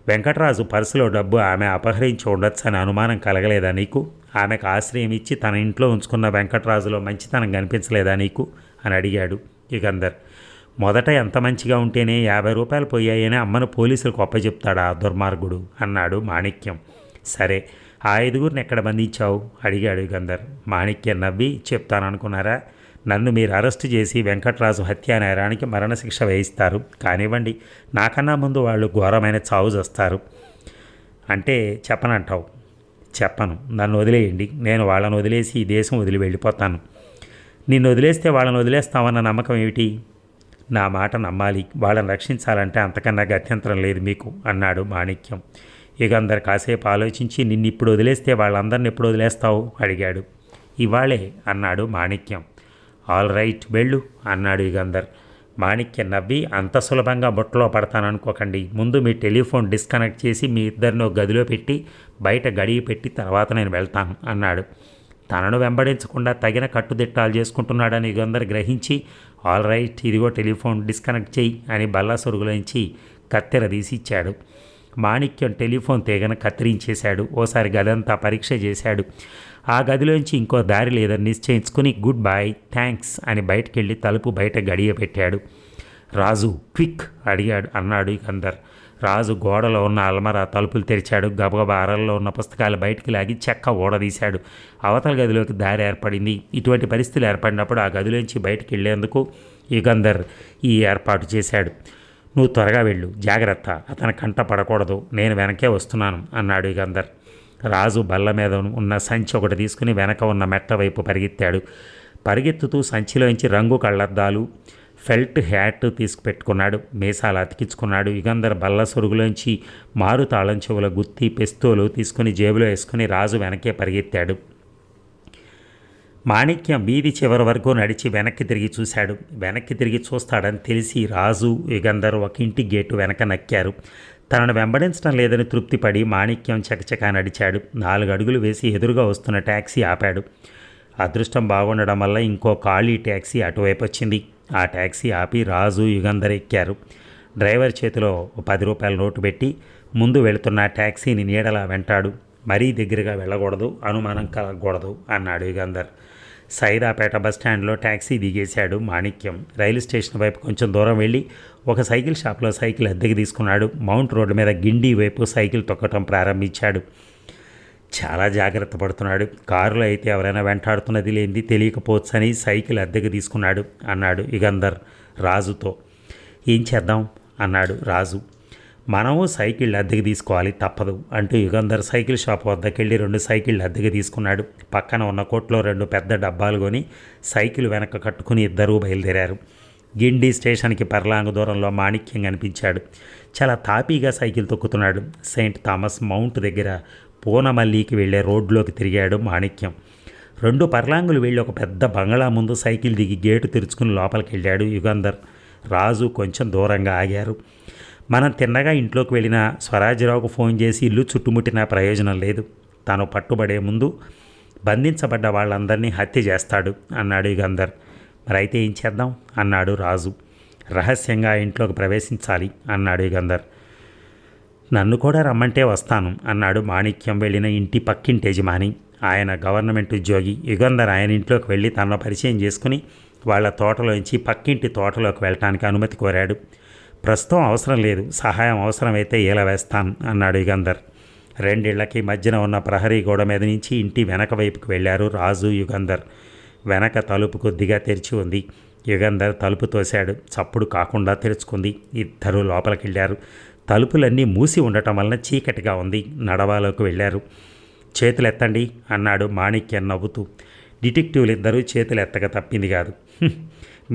[SPEAKER 1] వెంకటరాజు పర్సులో డబ్బు ఆమె అపహరించి ఉండొచ్చని అనుమానం కలగలేదా నీకు? ఆమెకు ఆశ్రయం ఇచ్చి తన ఇంట్లో ఉంచుకున్న వెంకటరాజులో మంచితనం కనిపించలేదా నీకు అని అడిగాడు యుగంధర్. మొదట ఎంత మంచిగా ఉంటేనే 50 రూపాయలు పోయాయని అమ్మను పోలీసులకు అప్పచెప్తాడా ఆ దుర్మార్గుడు అన్నాడు మాణిక్యం. సరే, ఆ 5 ఎక్కడ బంధించావు అడిగాడు యుగంధర్. మాణిక్యం నవ్వి, చెప్తాననుకున్నారా? నన్ను మీరు అరెస్టు చేసి వెంకట్రాజు హత్యా నేరానికి మరణశిక్ష వేయిస్తారు. కానివ్వండి, నాకన్నా ముందు వాళ్ళు ఘోరమైన చావు చేస్తారు. అంటే చెప్పనంటావు? చెప్పను. నన్ను వదిలేయండి. నేను వాళ్ళని వదిలేసి ఈ దేశం వదిలి వెళ్ళిపోతాను. నిన్ను వదిలేస్తే వాళ్ళని వదిలేస్తామన్న నమ్మకం ఏమిటి? నా మాట నమ్మాలి. వాళ్ళని రక్షించాలంటే అంతకన్నా గత్యంతరం లేదు మీకు అన్నాడు మాణిక్యం. యుగంధర్ కాసేపు ఆలోచించి, నిన్నిప్పుడు వదిలేస్తే వాళ్ళందరిని ఎప్పుడు వదిలేస్తావు అడిగాడు. ఇవాళే అన్నాడు మాణిక్యం. ఆల్ రైట్, వెళ్ళు అన్నాడు యుగంధర్. మాణిక్యం నవ్వి, అంత సులభంగా బుట్టలో పడతాననుకోకండి. ముందు మీ టెలిఫోన్ డిస్కనెక్ట్ చేసి మీ ఇద్దరిని ఒక గదిలో పెట్టి బయట గడియ పెట్టి తర్వాత నేను వెళ్తాను అన్నాడు. తనను వెంబడించకుండా తగిన కట్టుదిట్టాలు చేసుకుంటున్నాడని యుగంధర్ గ్రహించి, ఆల్ రైట్, ఇదిగో టెలిఫోన్ డిస్కనెక్ట్ చేయి అని బల్లా సొరుగులోంచి కత్తెర తీసి ఇచ్చాడు. మాణిక్యం టెలిఫోన్ తీగను కత్తిరించేశాడు. ఓసారి గదంతా పరీక్ష చేశాడు. ఆ గదిలోంచి ఇంకో దారి లేదని నిశ్చయించుకుని గుడ్ బాయ్, థ్యాంక్స్ అని బయటకెళ్ళి తలుపు బయట గడియ పెట్టాడు. రాజు, క్విక్ అన్నాడు యుగంధర్. రాజు గోడలో ఉన్న అల్మరా తలుపులు తెరిచాడు. గబగబా అరల్లో ఉన్న పుస్తకాలు బయటికి లాగి చెక్క ఊడదీశాడు. అవతల గదిలోకి దారి ఏర్పడింది. ఇటువంటి పరిస్థితులు ఏర్పడినప్పుడు ఆ గదిలోంచి బయటికి వెళ్లేందుకు యుగంధర్ ఈ ఏర్పాటు చేశాడు. నువ్వు త్వరగా వెళ్ళు, జాగ్రత్త, అతని కంట పడకూడదు, నేను వెనకే వస్తున్నాను అన్నాడు యుగంధర్. రాజు బల్ల మీద ఉన్న సంచి ఒకటి తీసుకుని వెనక ఉన్న మెట్ట వైపు పరిగెత్తాడు. పరిగెత్తుతూ సంచిలోంచి రంగు కళ్ళద్దాలు, ఫెల్ట్ హ్యాట్ తీసుకుపెట్టుకున్నాడు. మీసాలు అతికించుకున్నాడు. యుగంధర్ బల్ల సొరుగులోంచి మారు తాళం చెవుల గుత్తి, పెస్తోలు తీసుకుని జేబులో వేసుకుని రాజు వెనకే పరిగెత్తాడు. మాణిక్యం వీధి చివరి వరకు నడిచి వెనక్కి తిరిగి చూశాడు. వెనక్కి తిరిగి చూస్తాడని తెలిసి రాజు, యుగంధర్ ఒక ఇంటి గేటు వెనక నక్కారు. తనను వెంబడించడం లేదని తృప్తిపడి మాణిక్యం చకచకా నడిచాడు. 4 అడుగులు వేసి ఎదురుగా వస్తున్న ట్యాక్సీ ఆపాడు. అదృష్టం బాగుండడం వల్ల ఇంకో ఖాళీ ట్యాక్సీ అటువైపు వచ్చింది. ఆ ట్యాక్సీ ఆపి రాజు, యుగంధర్ ఎక్కారు. డ్రైవర్ చేతిలో 10 రూపాయల నోటు పెట్టి ముందు వెళుతున్న ట్యాక్సీని నీడలా వెంటాడు. మరీ దగ్గరగా వెళ్ళకూడదు, అనుమానం కలగకూడదు అన్నాడు యుగంధర్. సైదాపేట బస్టాండ్లో ట్యాక్సీ దిగేశాడు మాణిక్యం. రైలు స్టేషన్ వైపు కొంచెం దూరం వెళ్ళి ఒక సైకిల్ షాప్లో సైకిల్ అద్దెకి తీసుకున్నాడు. మౌంట్ రోడ్డు మీద గిండి వైపు సైకిల్ తొక్కటం ప్రారంభించాడు. చాలా జాగ్రత్త పడుతున్నాడు. కారులో అయితే ఎవరైనా వెంటాడుతున్నది లేనిది తెలియకపోవచ్చని సైకిల్ అద్దెకి తీసుకున్నాడు అన్నాడు యుగంధర్ రాజుతో. ఏం చేద్దాం అన్నాడు రాజు. మనము సైకిళ్ళు అద్దెకి తీసుకోవాలి, తప్పదు అంటూ యుగంధర్ సైకిల్ షాప్ వద్దకెళ్ళి 2 సైకిళ్ళు అద్దెకి తీసుకున్నాడు. పక్కన ఉన్న కొట్లో 2 పెద్ద డబ్బాలు కొని సైకిల్ వెనక కట్టుకుని ఇద్దరూ బయలుదేరారు. గిండి స్టేషన్కి పర్లాంగు దూరంలో మాణిక్యం కనిపించాడు. చాలా తాపీగా సైకిల్ తొక్కుతున్నాడు. సెయింట్ థామస్ మౌంట్ దగ్గర పూనమల్లికి వెళ్లే రోడ్లోకి తిరిగాడు మాణిక్యం. 2 పర్లాంగులు వెళ్ళి ఒక పెద్ద బంగళా ముందు సైకిల్ దిగి గేటు తెరుచుకుని లోపలికి వెళ్ళాడు యుగంధర్. రాజు కొంచెం దూరంగా ఆగారు. మనం తిన్నగా ఇంట్లోకి వెళ్ళిన స్వరాజ్యరావుకు ఫోన్ చేసి ఇల్లు చుట్టుముట్టినా ప్రయోజనం లేదు. తాను పట్టుబడే ముందు బంధించబడ్డ వాళ్ళందరినీ హత్య చేస్తాడు అన్నాడు యుగంధర్. మరైతే ఏం చేద్దాం అన్నాడు రాజు. రహస్యంగా ఇంట్లోకి ప్రవేశించాలి అన్నాడు యుగంధర్. నన్ను కూడా రమ్మంటే వస్తాను అన్నాడు మాణిక్యం వెళ్ళిన ఇంటి పక్కింటి యజమాని. ఆయన గవర్నమెంట్ ఉద్యోగి. యుగంధర్ ఆయన ఇంట్లోకి వెళ్ళి తనను పరిచయం చేసుకుని వాళ్ళ తోటలోంచి పక్కింటి తోటలోకి వెళ్ళటానికి అనుమతి కోరాడు. ప్రస్తుతం అవసరం లేదు, సహాయం అవసరమైతే ఇలా వేస్తాను అన్నాడు యుగంధర్. 2 ఇళ్లకి మధ్యన ఉన్న ప్రహరీ గోడ మీద నుంచి ఇంటి వెనక వైపుకు వెళ్ళారు రాజు, యుగంధర్. వెనక తలుపు కొద్దిగా తెరిచి ఉంది. యుగంధర్ తలుపు తోశాడు. చప్పుడు కాకుండా తెరుచుకుంది. ఇద్దరూ లోపలికి వెళ్ళారు. తలుపులన్నీ మూసి ఉండటం వలన చీకటిగా ఉంది. నడవాలోకి వెళ్ళారు. చేతులు ఎత్తండి అన్నాడు మాణిక్యం నవ్వుతూ. డిటెక్టివ్లు ఇద్దరూ చేతులు ఎత్తక తప్పింది కాదు.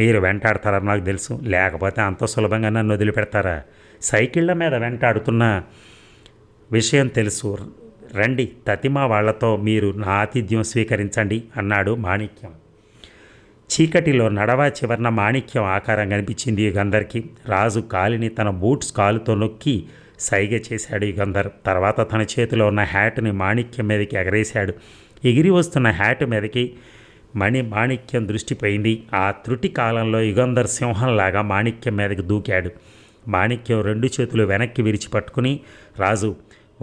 [SPEAKER 1] మీరు వెంటాడతారని నాకు తెలుసు, లేకపోతే అంత సులభంగా నన్ను వదిలిపెడతారా? సైకిళ్ళ మీద వెంటాడుతున్న విషయం తెలుసు. రండి, తతిమా వాళ్లతో మీరు నా ఆతిథ్యం స్వీకరించండి అన్నాడు మాణిక్యం. చీకటిలో నడవా చివరన మాణిక్యం ఆకారం కనిపించింది యుగంధర్కి. రాజు కాలిని తన బూట్స్ కాలుతో నొక్కి సైగ చేశాడు యుగంధర్. తర్వాత తన చేతిలో ఉన్న హ్యాట్ని మాణిక్యం మీదకి ఎగరేశాడు. ఎగిరి వస్తున్న హ్యాట్ మీదకి మాణిక్యం దృష్టిపోయింది. ఆ త్రుటి కాలంలో యుగంధర్ సింహంలాగా మాణిక్యం మీదకి దూకాడు. మాణిక్యం 2 చేతులు వెనక్కి విరిచి పట్టుకుని, రాజు,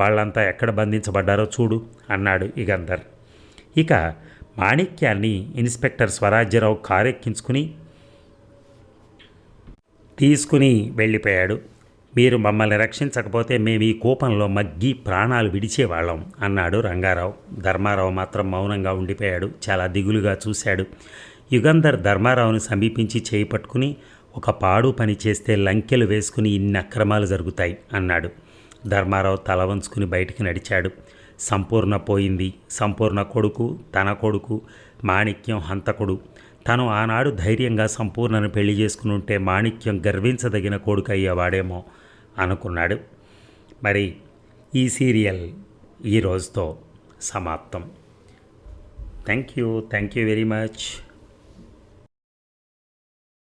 [SPEAKER 1] వాళ్ళంతా ఎక్కడ బంధించబడ్డారో చూడు అన్నాడు యుగంధర్. ఇక మాణిక్యాన్ని ఇన్స్పెక్టర్ స్వరాజ్యరావు కారెక్కించుకుని తీసుకుని వెళ్ళిపోయాడు. మీరు మమ్మల్ని రక్షించకపోతే మేము ఈ కూపంలో మగ్గి ప్రాణాలు విడిచేవాళ్ళం అన్నాడు రంగారావు. ధర్మారావు మాత్రం మౌనంగా ఉండిపోయాడు. చాలా దిగులుగా చూశాడు. యుగంధర్ ధర్మారావును సమీపించి చేయి పట్టుకుని, ఒక పాడు పని చేస్తే లంకెలు వేసుకుని ఇన్ని అక్రమాలు జరుగుతాయి అన్నాడు. ధర్మారావు తల వంచుకుని బయటికి నడిచాడు. సంపూర్ణ పోయింది. సంపూర్ణ కొడుకు, తన కొడుకు, మాణిక్యం హంతకుడు. తను ఆనాడు ధైర్యంగా సంపూర్ణను పెళ్లి చేసుకుని ఉంటే మాణిక్యం గర్వించదగిన కొడుకు అయ్యేవాడేమో అనుకున్నాడు. మరి ఈ సీరియల్ ఈ రోజుతో సమాప్తం. Thank you very much.